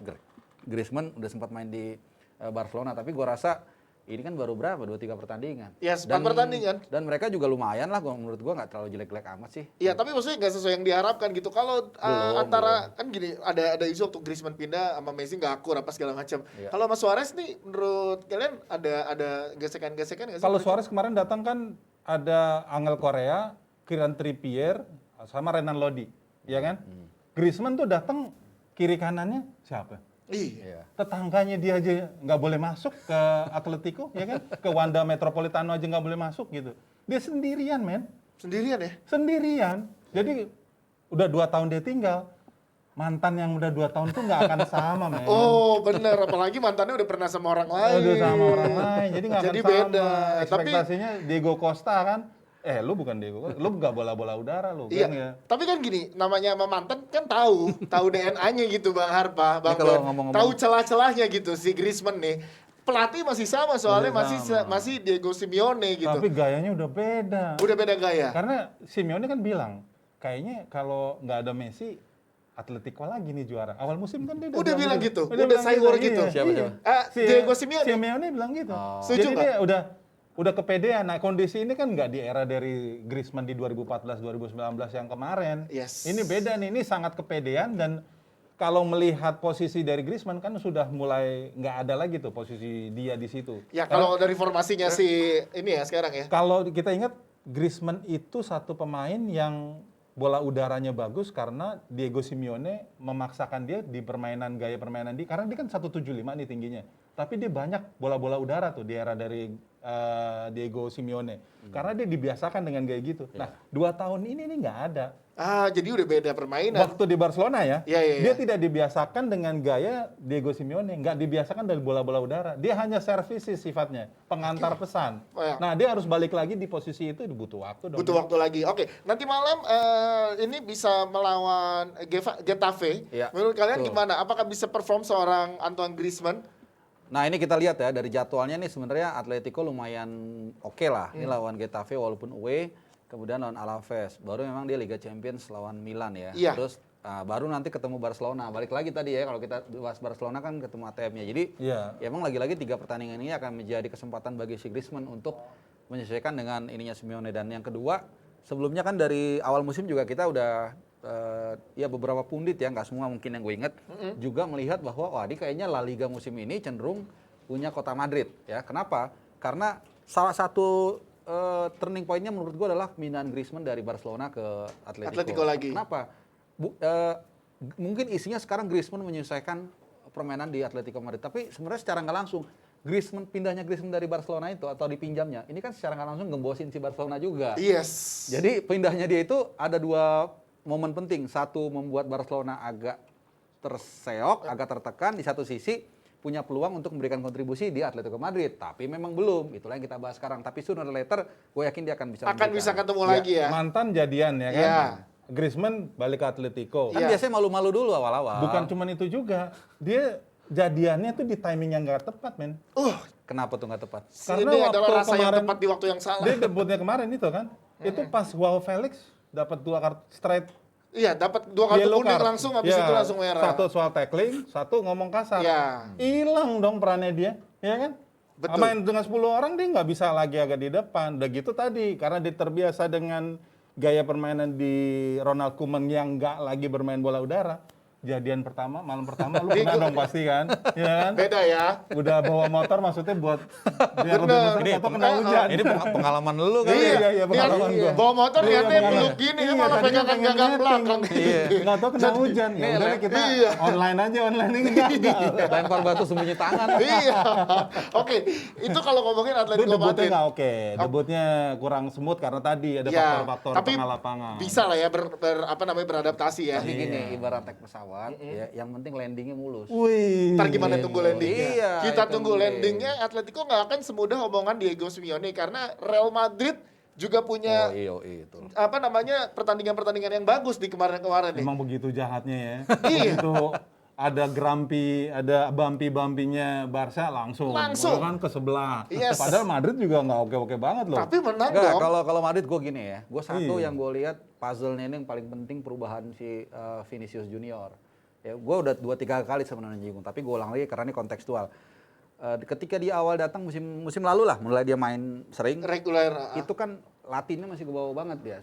Griezmann udah sempat main di Barcelona, tapi gue rasa ini kan baru berapa 2-3 pertandingan. Ya, 4 pertandingan. Dan mereka juga lumayan lah, menurut gue nggak terlalu jelek-jelek amat sih. Iya, tapi maksudnya nggak sesuai yang diharapkan gitu. Kalau antara kan gini, ada isu waktu Griezmann pindah sama Messi nggak akur apa segala macam. Iya. Kalau sama Suarez nih, menurut kalian ada gesekan-gesekan nggak sih? Kalau Suarez kemarin datang kan ada Angel Korea, Kieran Trippier, sama Renan Lodi, ya kan? Griezmann tuh datang kiri kanannya siapa? Iya. Tetangganya dia aja nggak boleh masuk ke Atletico, ya kan? Ke Wanda Metropolitano aja nggak boleh masuk gitu. Dia sendirian, men. Sendirian ya? Sendirian. Jadi udah 2 tahun dia tinggal. Mantan yang udah 2 tahun tuh nggak akan sama, men. Oh bener, apalagi mantannya udah pernah sama orang lain. Udah sama orang lain, jadi nggak akan Jadi sama. beda. Tapi Ekspektasinya Diego Costa kan, lu bukan Diego Costa, lu nggak bola-bola udara lu iya, kan ya. tapi kan gini, namanya sama mantan kan tahu DNA-nya gitu Bang Harpa, Bang Ini kalau Don. ngomong-ngomong- Tahu celah-celahnya gitu si Griezmann nih. Pelatih masih sama soalnya masih Diego Simeone gitu. Tapi gayanya udah beda. Udah beda gaya. Karena Simeone kan bilang, kayaknya kalau nggak ada Messi, Atletico lagi nih juara. Awal musim kan dia Udah bilang gitu? Udah bilang sayur iya. gitu? Siapa? Diego Simeone. Simeone bilang gitu. Setuju Jadi nggak? dia udah kepedean. Nah, kondisi ini kan nggak di era dari Griezmann di 2014-2019 yang kemarin. Yes. Ini beda nih, ini sangat kepedean dan kalau melihat posisi dari Griezmann kan sudah mulai nggak ada lagi tuh posisi dia di situ. Ya kalau dari formasinya si ini ya sekarang ya. Kalau kita ingat Griezmann itu satu pemain yang bola udaranya bagus karena Diego Simeone memaksakan dia di gaya permainan dia karena dia kan 175 nih tingginya. Tapi dia banyak bola-bola udara tuh di era dari Diego Simeone. Karena dia dibiasakan dengan gaya gitu. Nah, 2 tahun ini nih nggak ada. Jadi udah beda permainan. Waktu di Barcelona ya, Iya. dia tidak dibiasakan dengan gaya Diego Simeone, nggak dibiasakan dari bola-bola udara. Dia hanya servisi sifatnya, pengantar pesan. Oh, ya. Nah, dia harus balik lagi di posisi itu butuh waktu dong. Butuh waktu lagi. Oke, nanti malam ini bisa melawan Getafe. Iya, Menurut kalian betul. gimana? Apakah bisa perform seorang Antoine Griezmann? Nah ini kita lihat ya dari jadwalnya nih sebenarnya Atletico lumayan oke lah. Ini lawan Getafe walaupun away, kemudian lawan Alaves. Baru memang dia Liga Champions lawan Milan ya. Iya. Terus baru nanti ketemu Barcelona. Balik lagi tadi ya kalau kita bahas Barcelona kan ketemu ATM-nya. Jadi Iya. ya emang lagi-lagi 3 pertandingan ini akan menjadi kesempatan bagi si Griezmann untuk menyesuaikan dengan ininya Simeone. Dan yang kedua, sebelumnya kan dari awal musim juga kita udah ya beberapa pundit ya, nggak semua mungkin yang gue inget, juga melihat bahwa wah ini kayaknya La Liga musim ini cenderung punya kota Madrid ya. Kenapa? Karena salah satu turning point-nya menurut gue adalah pemindahan Griezmann dari Barcelona ke Atletico lagi. Kenapa? Mungkin isinya sekarang Griezmann menyesuaikan permainan di Atletico Madrid, tapi sebenarnya secara nggak langsung pindahnya Griezmann dari Barcelona itu atau dipinjamnya, ini kan secara nggak langsung ngembosin si Barcelona juga. Yes. Jadi pindahnya dia itu ada 2 momen penting. Satu, membuat Barcelona agak terseok, agak tertekan. Di satu sisi punya peluang untuk memberikan kontribusi di Atletico Madrid. Tapi memang belum. Itulah yang kita bahas sekarang. Tapi sooner or later, gue yakin dia akan bisa memberikan. ketemu lagi ya. Mantan jadian ya kan. Iya. Griezmann balik ke Atletico. Kan Iya. biasanya malu-malu dulu awal-awal. Bukan cuma itu juga, dia jadiannya tuh di timing yang nggak tepat, men. Kenapa tuh nggak tepat? Ini adalah rasa yang tepat di waktu yang salah. Dia debutnya kemarin itu kan, itu pas Joao Felix dapat 2 kartu straight Iya, dapat 2 kartu yellow kuning card. langsung, habis Ya, itu langsung merah. Satu soal tackling, satu ngomong kasar. Ya. Hilang dong perannya dia, ya kan? Betul. Main dengan 10 orang dia nggak bisa lagi agak di depan. Udah gitu tadi, karena dia terbiasa dengan gaya permainan di Ronald Koeman yang nggak lagi bermain bola udara. Jadian pertama, malam pertama lu kena dong pasti kan, ya kan? Beda ya. Udah bawa motor maksudnya buat biar lebih Bener. mesra atau kena hujan. Ini pengalaman lu kan? Iya, pengalaman gua. Bawa motor Iya, niatnya pengalaman. peluk gini, Iya, malah tadinya pegangan pengen gagang netting. belakang. Iya. Nggak tahu kena hujan. Ya udah deh kita Iya. online aja, online ini gagal. Lempar batu sembunyi tangan. Iya. Oke, itu kalau ngomongin Itu Atletico debutnya Madrid. nggak oke. Debutnya kurang smooth karena tadi ada Ya, faktor-faktor tapi tengah lapangan. bisa lah ya beradaptasi ya. Tapi gini, ibarat naik pesawat, ya, yang penting landingnya mulus. Wih. Ntar gimana tunggu landingnya? Iya, Kita itu tunggu penting. landingnya. Atletico nggak akan semudah omongan Diego Simeone karena Real Madrid juga punya Itu. pertandingan-pertandingan yang bagus di kemarin-kemarin nih. Emang begitu jahatnya ya. Iya. Begitu ada Grampi, ada Bampi-Bampinya Barca langsung. Langsung. Kan ke sebelah. Yes. Padahal Madrid juga nggak oke-oke banget loh. Tapi menang Enggak, dong. kalau Madrid gue gini ya. Gue satu Iya. yang gue lihat puzzle-nya ini yang paling penting perubahan si Vinicius Junior. Ya, gue udah 2-3 kali sebenarnya nyinggung, tapi gue ulang lagi karena ini kontekstual. Ketika di awal datang musim lalu lah, mulai dia main sering, Reguler. itu kan Latinnya masih ke bawah banget dia.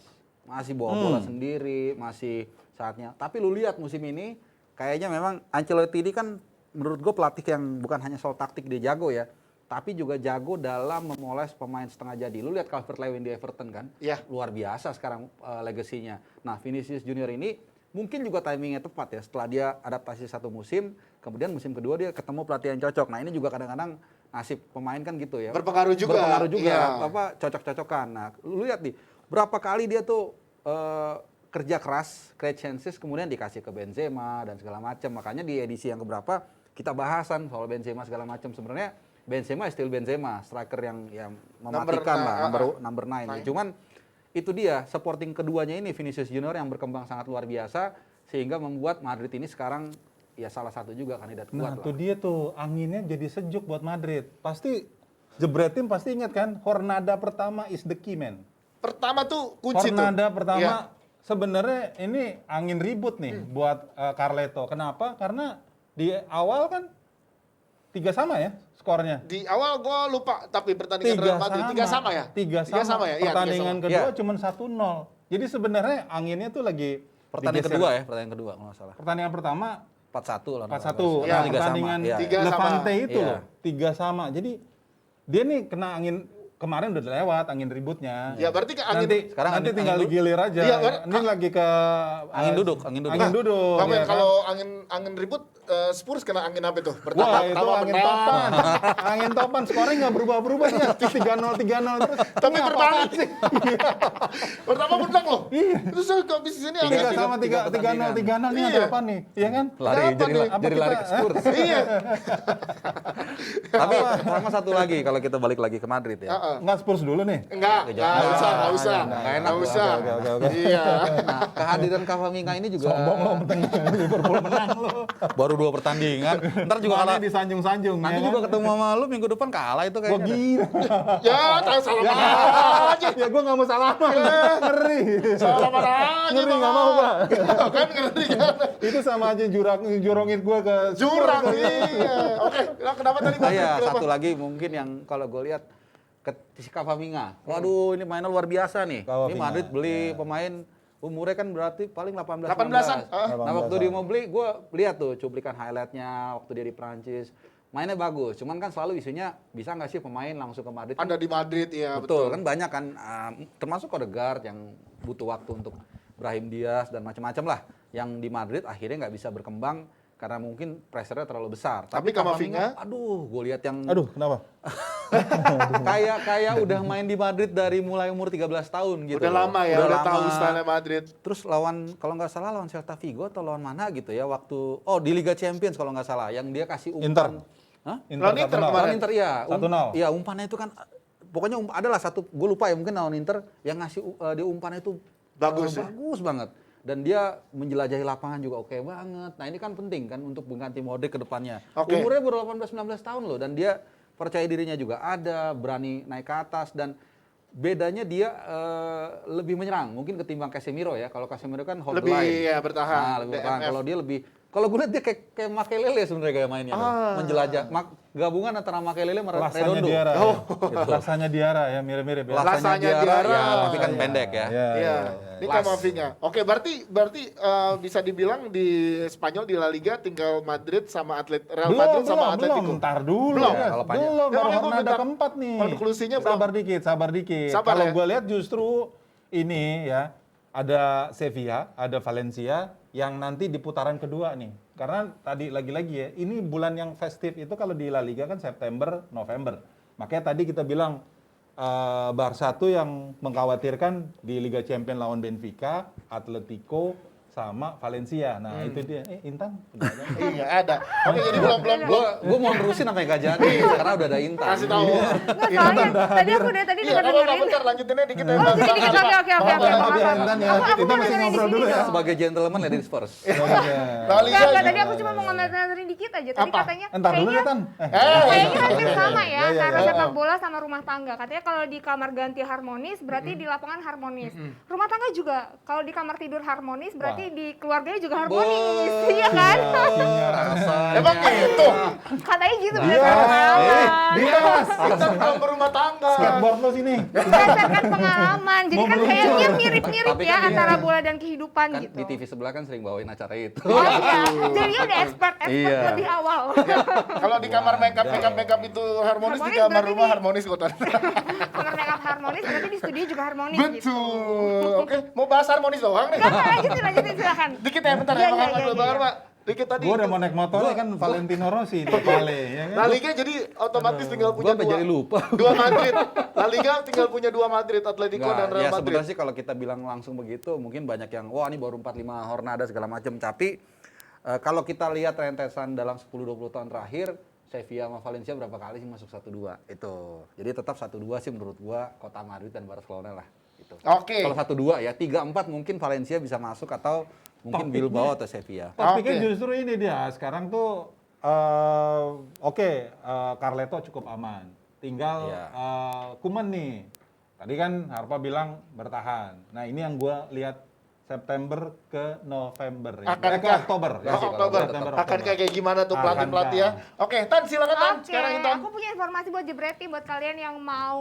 Masih bawa bola sendiri, masih saatnya. Tapi lu lihat musim ini, kayaknya memang Ancelotti ini kan menurut gue pelatih yang bukan hanya soal taktik dia jago ya, tapi juga jago dalam memoles pemain setengah jadi. Lu lihat Calvert-Lewin di Everton kan, Iya. luar biasa sekarang legasinya. Nah, Vinicius Junior ini mungkin juga timingnya tepat ya, setelah dia adaptasi 1 musim, kemudian musim kedua dia ketemu pelatih yang cocok. Nah, ini juga kadang-kadang nasib pemain kan gitu ya. Berpengaruh juga. Berpengaruh juga, Iya. cocok-cocokan. Nah, lu lihat nih, berapa kali dia tuh kerja keras, create chances, kemudian dikasih ke Benzema dan segala macam. Makanya di edisi yang keberapa kita bahasan soal Benzema segala macam. Sebenarnya Benzema still Benzema, striker yang mematikan number 9. Cuman itu dia supporting keduanya ini Vinicius Junior yang berkembang sangat luar biasa sehingga membuat Madrid ini sekarang ya salah satu juga kandidat kuat Nah, lah. itu dia tuh anginnya jadi sejuk buat Madrid. Pasti jebretin pasti ingat kan, Jornada pertama is the key man. Pertama tuh kunci tuh. Jornada pertama Iya. sebenarnya ini angin ribut nih buat Carleto. Kenapa? Karena di awal kan 3 sama ya skornya. Di awal gue lupa, tapi pertandingan Real Madrid 3 sama ya? 3 3 sama ya? Iya, 3 Pertandingan sama. kedua Iya. cuma 1-0. Jadi sebenarnya anginnya tuh lagi Pertandingan digeser. kedua ya, pertandingan kedua kalau nggak salah. Pertandingan pertama 4-1 lah. 4-1. Iya, Nah, 3 sama. pertandingan Iya. 3 sama. Levante itu Iya. loh, 3 sama. Jadi dia nih kena angin kemarin udah lewat angin ributnya. Ya, berarti ke angin- nanti, Sekarang nanti angin- tinggal angin digilir aja. Iya, Ini lagi ke Angin duduk. Angin Nah, duduk. Bang Ben, ya kan? kalau angin ribut, Spurs kena angin apa itu? Wah, itu Pertama angin menang. topan. Angin topan, skornya nggak berubah-berubah ya. 3-0 terus. Tapi Ini berbalik. apaan sih? Pertama menang loh. Iya. Terus saya habis di sini 3 angin. sama 3-0 ini ada Iya. apa nih? Iya kan? Lari, Kenapa jadi, nih? Apa jadi lari kita- ke Spurs. Iya. Tapi sama satu lagi kalau kita balik lagi ke Madrid ya. Heeh. Nggak Spurs dulu nih. Enggak usah. Nggak enak Nggak gua. usah. Oke. Iya. Nah, kehadiran Camavinga ini juga Sombong lo menang Liverpool menang lo. baru 2 pertandingan. Ntar juga Mana kalah. disanjung-sanjung. Nanti ya juga kan? ketemu sama lu minggu depan kalah itu Wah kayaknya. gila. Ya, tahu salah mana aja. Ya gue nggak mau salaman. Ngeri. Salah mana aja. Ngeri Bang. nggak mau gua. Kan ngeri kan. Itu sama aja jurongin gue ke Spurs. Jurang iya. Oke, nah, kenapa tadi Bang? Iya, Kenapa? satu lagi mungkin yang kalau gue lihat si Camavinga. Waduh, ini mainnya luar biasa nih. Ini Camavinga, Madrid beli pemain umurnya kan berarti paling 18 18-an. 19. Nah, waktu 18-an. dia mau beli, gue lihat tuh cuplikan highlightnya waktu dia di Prancis. Mainnya bagus, cuman kan selalu isunya bisa nggak sih pemain langsung ke Madrid? Ada di Madrid ya, Betul, kan banyak kan, termasuk Odegaard yang butuh waktu untuk Brahim Diaz dan macam-macam lah. Yang di Madrid akhirnya nggak bisa berkembang karena mungkin pressure-nya terlalu besar. Tapi Camavinga? aduh, gue lihat yang Aduh, kenapa? kayak udah main di Madrid dari mulai umur 13 tahun gitu. Udah lama ya, udah tahu lama. style Madrid. Terus lawan, kalau nggak salah lawan Celta Vigo atau lawan mana gitu ya, waktu, di Liga Champions kalau nggak salah, yang dia kasih umpan. Inter. Hah? Lawan Inter 1-0. kemarin. Lawan Inter, iya. 1-0. Iya, umpannya itu kan, pokoknya adalah satu, gue lupa ya, mungkin lawan Inter, yang ngasih dia umpannya itu Bagus ya? bagus banget. Dan dia menjelajahi lapangan juga oke banget. Nah ini kan penting kan untuk mengganti Modric ke depannya. Oke. Umurnya baru 18-19 tahun loh, dan dia percaya dirinya juga ada, berani naik ke atas, dan bedanya dia lebih menyerang mungkin ketimbang Casemiro ya. Kalau Casemiro kan hold Lebih, the line. ya, bertahan. Nah, lebih bertahan. DMF. Kalau dia lebih, kalau gue lihat dia kayak Makelele sebenarnya kayak mainnya tuh. Menjelajah. Gabungan antara Makelele sama Lasanya Redondo. Diarra. Oh. Ya. Lasanya Diarra ya, mirip-mirip ya. Lasanya Diarra, Diarra. ya, tapi kan pendek ya. Iya, ini Las. Camavinga. Oke, berarti bisa dibilang di Spanyol di La Liga tinggal Madrid sama Real Madrid sama Atletico. Ntar dulu. Belum. ya. Kalau panjang. Belum, Ya, baru makanya gua Jornada minta keempat nih. konklusinya belum. Sabar dikit. Sabar Kalau ya. gue lihat justru ini ya, ada Sevilla, ada Valencia yang nanti di putaran kedua nih. Karena tadi lagi-lagi ya, ini bulan yang festif itu kalau di La Liga kan September, November. Makanya tadi kita bilang Barca tuh yang mengkhawatirkan di Liga Champions lawan Benfica, Atletico, sama Valencia. Nah itu dia. Intan? Udah ada. Iya, ada. Oke, jadi belum Gue mau nerusin apa yang gak jadi karena udah ada Intan. kasih tahu. Nggak, soalnya tadi aku dari tadi Iya, dengar nggak apa-apa, dengerin. bentar lanjutinnya dikit ya. Oh, Bang. dikit, dikit, oke. Maaf ya, Intan ya. Aku Kita mau masih dengerin di ngobrol sini dulu ya. dong. Sebagai gentleman ladies first. La Liga. Enggak, tadi aku cuma mau ngomentarin dikit aja. Tadi Apa? katanya Entar dulu ya, Tan. kayaknya hampir sama ya, Iya, iya, antara iya. sepak bola sama rumah tangga. Katanya kalau di kamar ganti harmonis, berarti di lapangan harmonis. Rumah tangga juga, kalau di kamar tidur harmonis, berarti di keluarganya juga harmonis, iya kan? Emang gitu? Katanya gitu Iya. berdasarkan pengalaman. Kita belum berumah tangga. Skateboard lo sini. Berdasarkan pengalaman, jadi kan kayaknya mirip-mirip Tapi ya kan antara bola dan kehidupan Kan gitu. di TV sebelah kan sering bawain acara itu. Oh iya, jadi dia udah expert Iya. lebih awal. Kalau di kamar makeup itu harmonis, di Harmonis kamar berarti rumah di- harmonis kok. Tan. Kamar makeup harmonis berarti di studio juga harmonis gitu. Betul. Oke, mau bahas harmonis doang nih. Enggak, lanjutin silakan. Dikit ya, bentar Iya, ya, Bang iya, Ahmad iya, dulu, Bang iya. Ahmad. Dikit tadi. Gue udah mau naik motornya kan Valentino Rossi di Pale, ya kan? La Liga jadi otomatis tinggal punya Gua jadi lupa. dua Madrid. La Liga tinggal punya dua Madrid, Atletico dan Nggak, Real ya Madrid. sebenarnya sih kalau kita bilang langsung begitu, mungkin banyak yang, wah ini baru 45 Hornada segala macam. Tapi kalau kita lihat rentesan dalam 10-20 tahun terakhir, Sevilla sama Valencia berapa kali sih masuk 1-2 itu. Jadi tetap 1-2 sih menurut gua kota Madrid dan Barcelona lah. Gitu. Oke. Kalau 1-2 ya 3-4 mungkin Valencia bisa masuk atau mungkin Bilbao atau Sevilla. Topiknya Oke. justru ini dia. Sekarang tuh Carleto cukup aman. Tinggal Iya. Koeman nih. Tadi kan Harpa bilang bertahan. Nah ini yang gue lihat September ke November ya. Akan Ke Oktober. Oh, Ya, Oktober. September, Akan Oktober. kayak gimana tuh pelatih-pelatih ya? Oke, Tan silakan Tan. Oke, Sekarang Intan. aku punya informasi buat Jebret buat kalian yang mau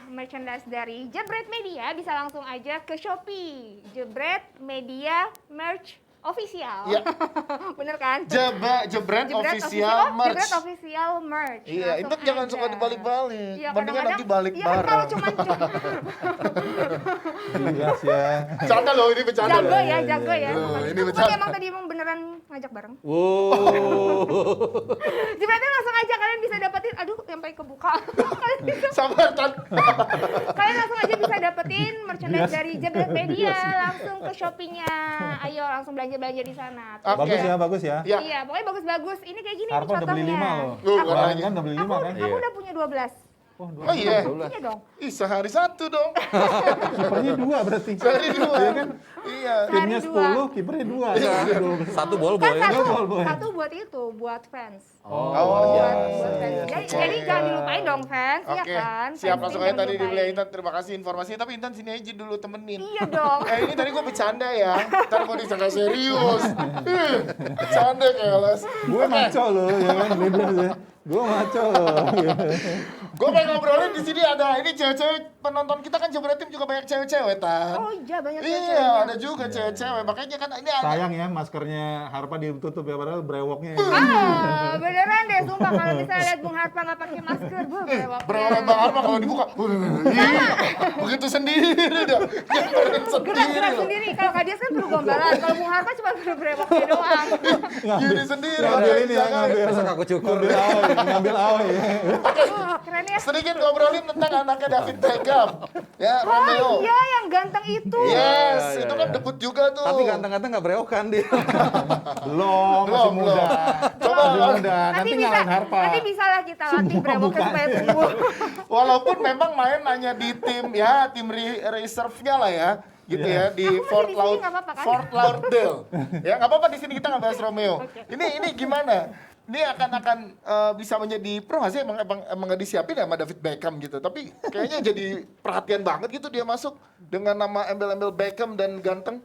merchandise dari Jebret Media bisa langsung aja ke Shopee. Jebret Media Merch Official. Iya. Bener kan? Jebret official merch. Jebret Official Merch. Iya, Langsung itu jangan aja. suka dibalik-balik. Iya, Mendingan nanti balik iya kan kalau bareng. cuman Jelas ya. Bercanda loh, ini bercanda jago loh. ya, jago ya. Ini Bukan bercanda. emang tadi emang beneran ngajak bareng. Wow. Jebretnya langsung aja kalian bisa dapetin, aduh sampai kebuka. Kalian bisa- Sabar Tan. Kalian langsung aja bisa dapetin merchandise dari Jebret Media langsung ke Shopee-nya. Ayo langsung belanja-belanja di sana. Oke. Bagus ya, bagus ya. Ya. Iya, pokoknya bagus-bagus. Ini kayak gini nih Harpa udah beli contohnya. 5 loh. Tuh, Kemarin kan kan udah beli 5 kan. Aku udah punya 12. Oh, Oh iya. Iya dong. Ih, sehari satu dong. kipernya 2 berarti. Sehari dua. Iya kan? Iya. Timnya Sehari dua. 10, kipernya 2. Satu bol Kan boy. satu buat itu, buat fans. Oh, Oh, luar Buat biasa. fans. Jadi jangan dilupain dong fans, ya Oke, kan? siap Fans langsung jangan aja tadi dilupain. dibeli Intan. Terima kasih informasinya. Tapi Intan sini aja dulu temenin. Iya dong. Ini tadi gue bercanda ya. Ntar gue disangka serius. Bercanda keles. Gue maco loh, ya kan? Beda ya. Gue maco loh. Gue pengen ngobrolin di sini ada ini cewek-cewek penonton kita kan Jebret Tim juga banyak cewek-cewek Tan. Oh iya, banyak Iya, cewek-ceweknya. ada juga cewek-cewek. Makanya kan ini ada. Sayang ya maskernya Harpa ditutup ya, padahal brewoknya. Ah, beneran deh, sumpah kalau misalnya lihat Bung Harpa nggak pakai masker, berapa Berapa Bang Arma kalau dibuka? Iya, begitu sendiri dah. gerak sendiri. Kalau Kak Dias kan perlu gombalan, kalau Bung Harpa cuma perlu brewoknya doang. Gini sendiri. Ngambil ini ya, Jangan. ngambil. Besok aku cukur. Ngambil awe ya. Keren ya. Sedikit ngobrolin tentang anaknya David Beckham. Ya, Oh Romeo. iya, yang ganteng itu. Yes, itu kan debut juga tuh. Tapi ganteng-ganteng nggak berewokan dia. Belum, masih Belum, muda. Coba, Masih muda. Nanti bisa, ngalahin Harpa. nanti bisa lah kita latih Semua brewoknya bukan. supaya tumbuh. Walaupun memang main hanya di tim ya, tim reserve-nya lah ya. Gitu ya di Aku masih Fort di sini, Laud nggak apa-apa kan? Fort Lauderdale. Ya nggak apa-apa di sini kita nggak bahas Romeo. Ini gimana? Ini akan bisa menjadi pro nggak sih? Emang nggak disiapin ya sama David Beckham gitu. Tapi kayaknya jadi perhatian banget gitu dia masuk dengan nama embel-embel Beckham dan ganteng.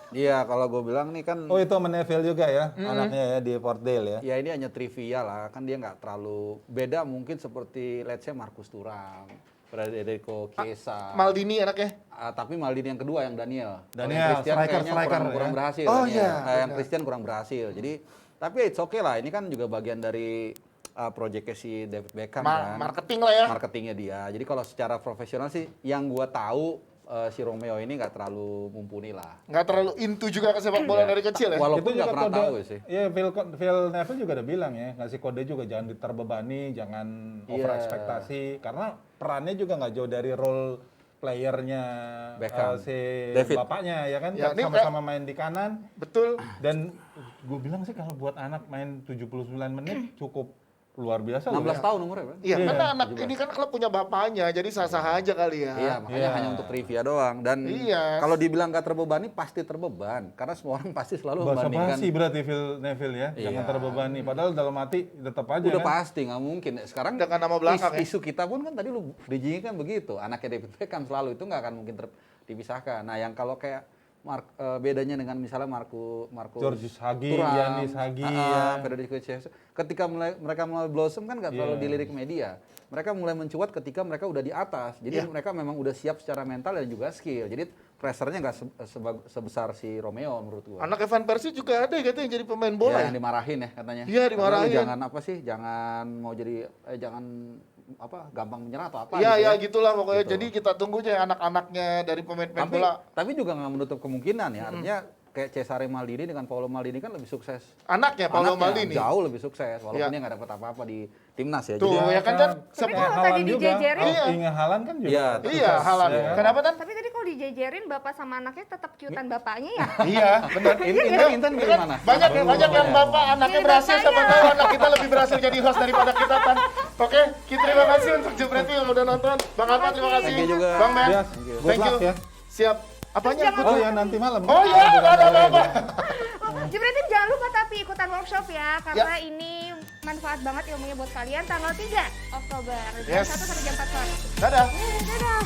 Iya, kalau gue bilang nih kan, Oh itu Neville juga ya, anaknya ya di Portdale ya. ya ini hanya trivia lah, kan dia nggak terlalu beda mungkin seperti let's say Marcus Thuram, Federico Chiesa. Maldini anaknya. Tapi Maldini yang kedua yang Daniel. Kalau Daniel, yang Christian striker, kayaknya striker, kurang ya. berhasil. Oh, Daniel. iya, Yang benar. Christian kurang berhasil. Jadi tapi it's okay lah. Ini kan juga bagian dari proyeknya si David Beckham kan. Marketing lah ya. Marketingnya dia. Jadi kalau secara profesional sih, yang gua tahu si Romeo ini nggak terlalu mumpuni lah. Nggak terlalu into juga ke sepak bola dari kecil ya. Walaupun Itu nggak juga pernah kode, tahu sih. Iya, Phil Neville juga udah bilang ya, ngasih kode juga jangan terbebani, jangan over Iya. ekspektasi, karena perannya juga nggak jauh dari role playernya Beckham. si David. bapaknya ya kan, Ya, ini sama-sama main di kanan. Betul. Dan gue bilang sih kalau buat anak main 79 menit cukup luar biasa. 16 loh. tahun umurnya kan? Iya, Iya, karena anak ini kan klub punya bapaknya, jadi sah-sah aja kali ya. Iya, makanya Iya. hanya untuk trivia doang. Dan Iya. kalau dibilang gak terbebani, pasti terbeban. Karena semua orang pasti selalu membandingkan. Basa-basi berarti Phil Neville ya, jangan Iya. terbebani. Padahal dalam hati tetap aja Udah kan. pasti, nggak mungkin. Sekarang Dengan nama belakang ya. isu kita pun kan tadi lu bridging kan begitu. Anaknya David Beckham selalu itu nggak akan mungkin dipisahkan. Nah yang kalau kayak bedanya dengan misalnya Marcus Georges Hagi, Thuram, Giannis Hagi, ya. Federico Chiesa. Ketika mereka mulai blossom kan nggak terlalu dilirik media. Mereka mulai mencuat ketika mereka udah di atas. Jadi mereka memang udah siap secara mental dan juga skill. Jadi pressure-nya nggak sebesar si Romeo menurut gua. Anak Evan Persie juga ada katanya yang jadi pemain bola. Iya, Ya, yang dimarahin ya katanya. Iya, dimarahin. Katanya jangan apa sih? Jangan mau jadi jangan apa gampang menyerah atau apa Iya, gitu ya ya. gitulah pokoknya. Gitu. Jadi kita tunggu aja anak-anaknya dari pemain-pemain bola. Tapi juga nggak menutup kemungkinan ya. Artinya kayak Cesare Maldini dengan Paolo Maldini kan lebih sukses. Anaknya Paolo Anaknya Maldini. jauh lebih sukses walaupun Iya. dia nggak dapat apa-apa di timnas ya. Tuh, Jadi ya kan dan Tapi kalau Haaland tadi juga, dijejerin, Inge Haaland kan juga. Iya, iya, Haaland. Ya. Kenapa Tan? tapi tadi kalau dijejerin bapak sama anaknya tetap cutan bapaknya ya. Iya, benar. Intan gimana? Banyak yang bapak anaknya Jadi berhasil, siapa bapaknya. tahu anak kita lebih berhasil jadi host daripada kita Tan. Oke, kita terima kasih untuk Jebreti yang udah nonton. Bang Alfa terima kasih. Thank you juga. Bang Men, Yes, good thank you. luck ya. Siap. Apanya? Jangan Oh ya nanti malam. Oh iya, nggak ada apa-apa. Jepretin jangan lupa tapi ikutan workshop ya, karena ini manfaat banget ilmunya buat kalian tanggal 3 Oktober jam Yes. 1 sampai jam 4 sore. Dadah. Dadah.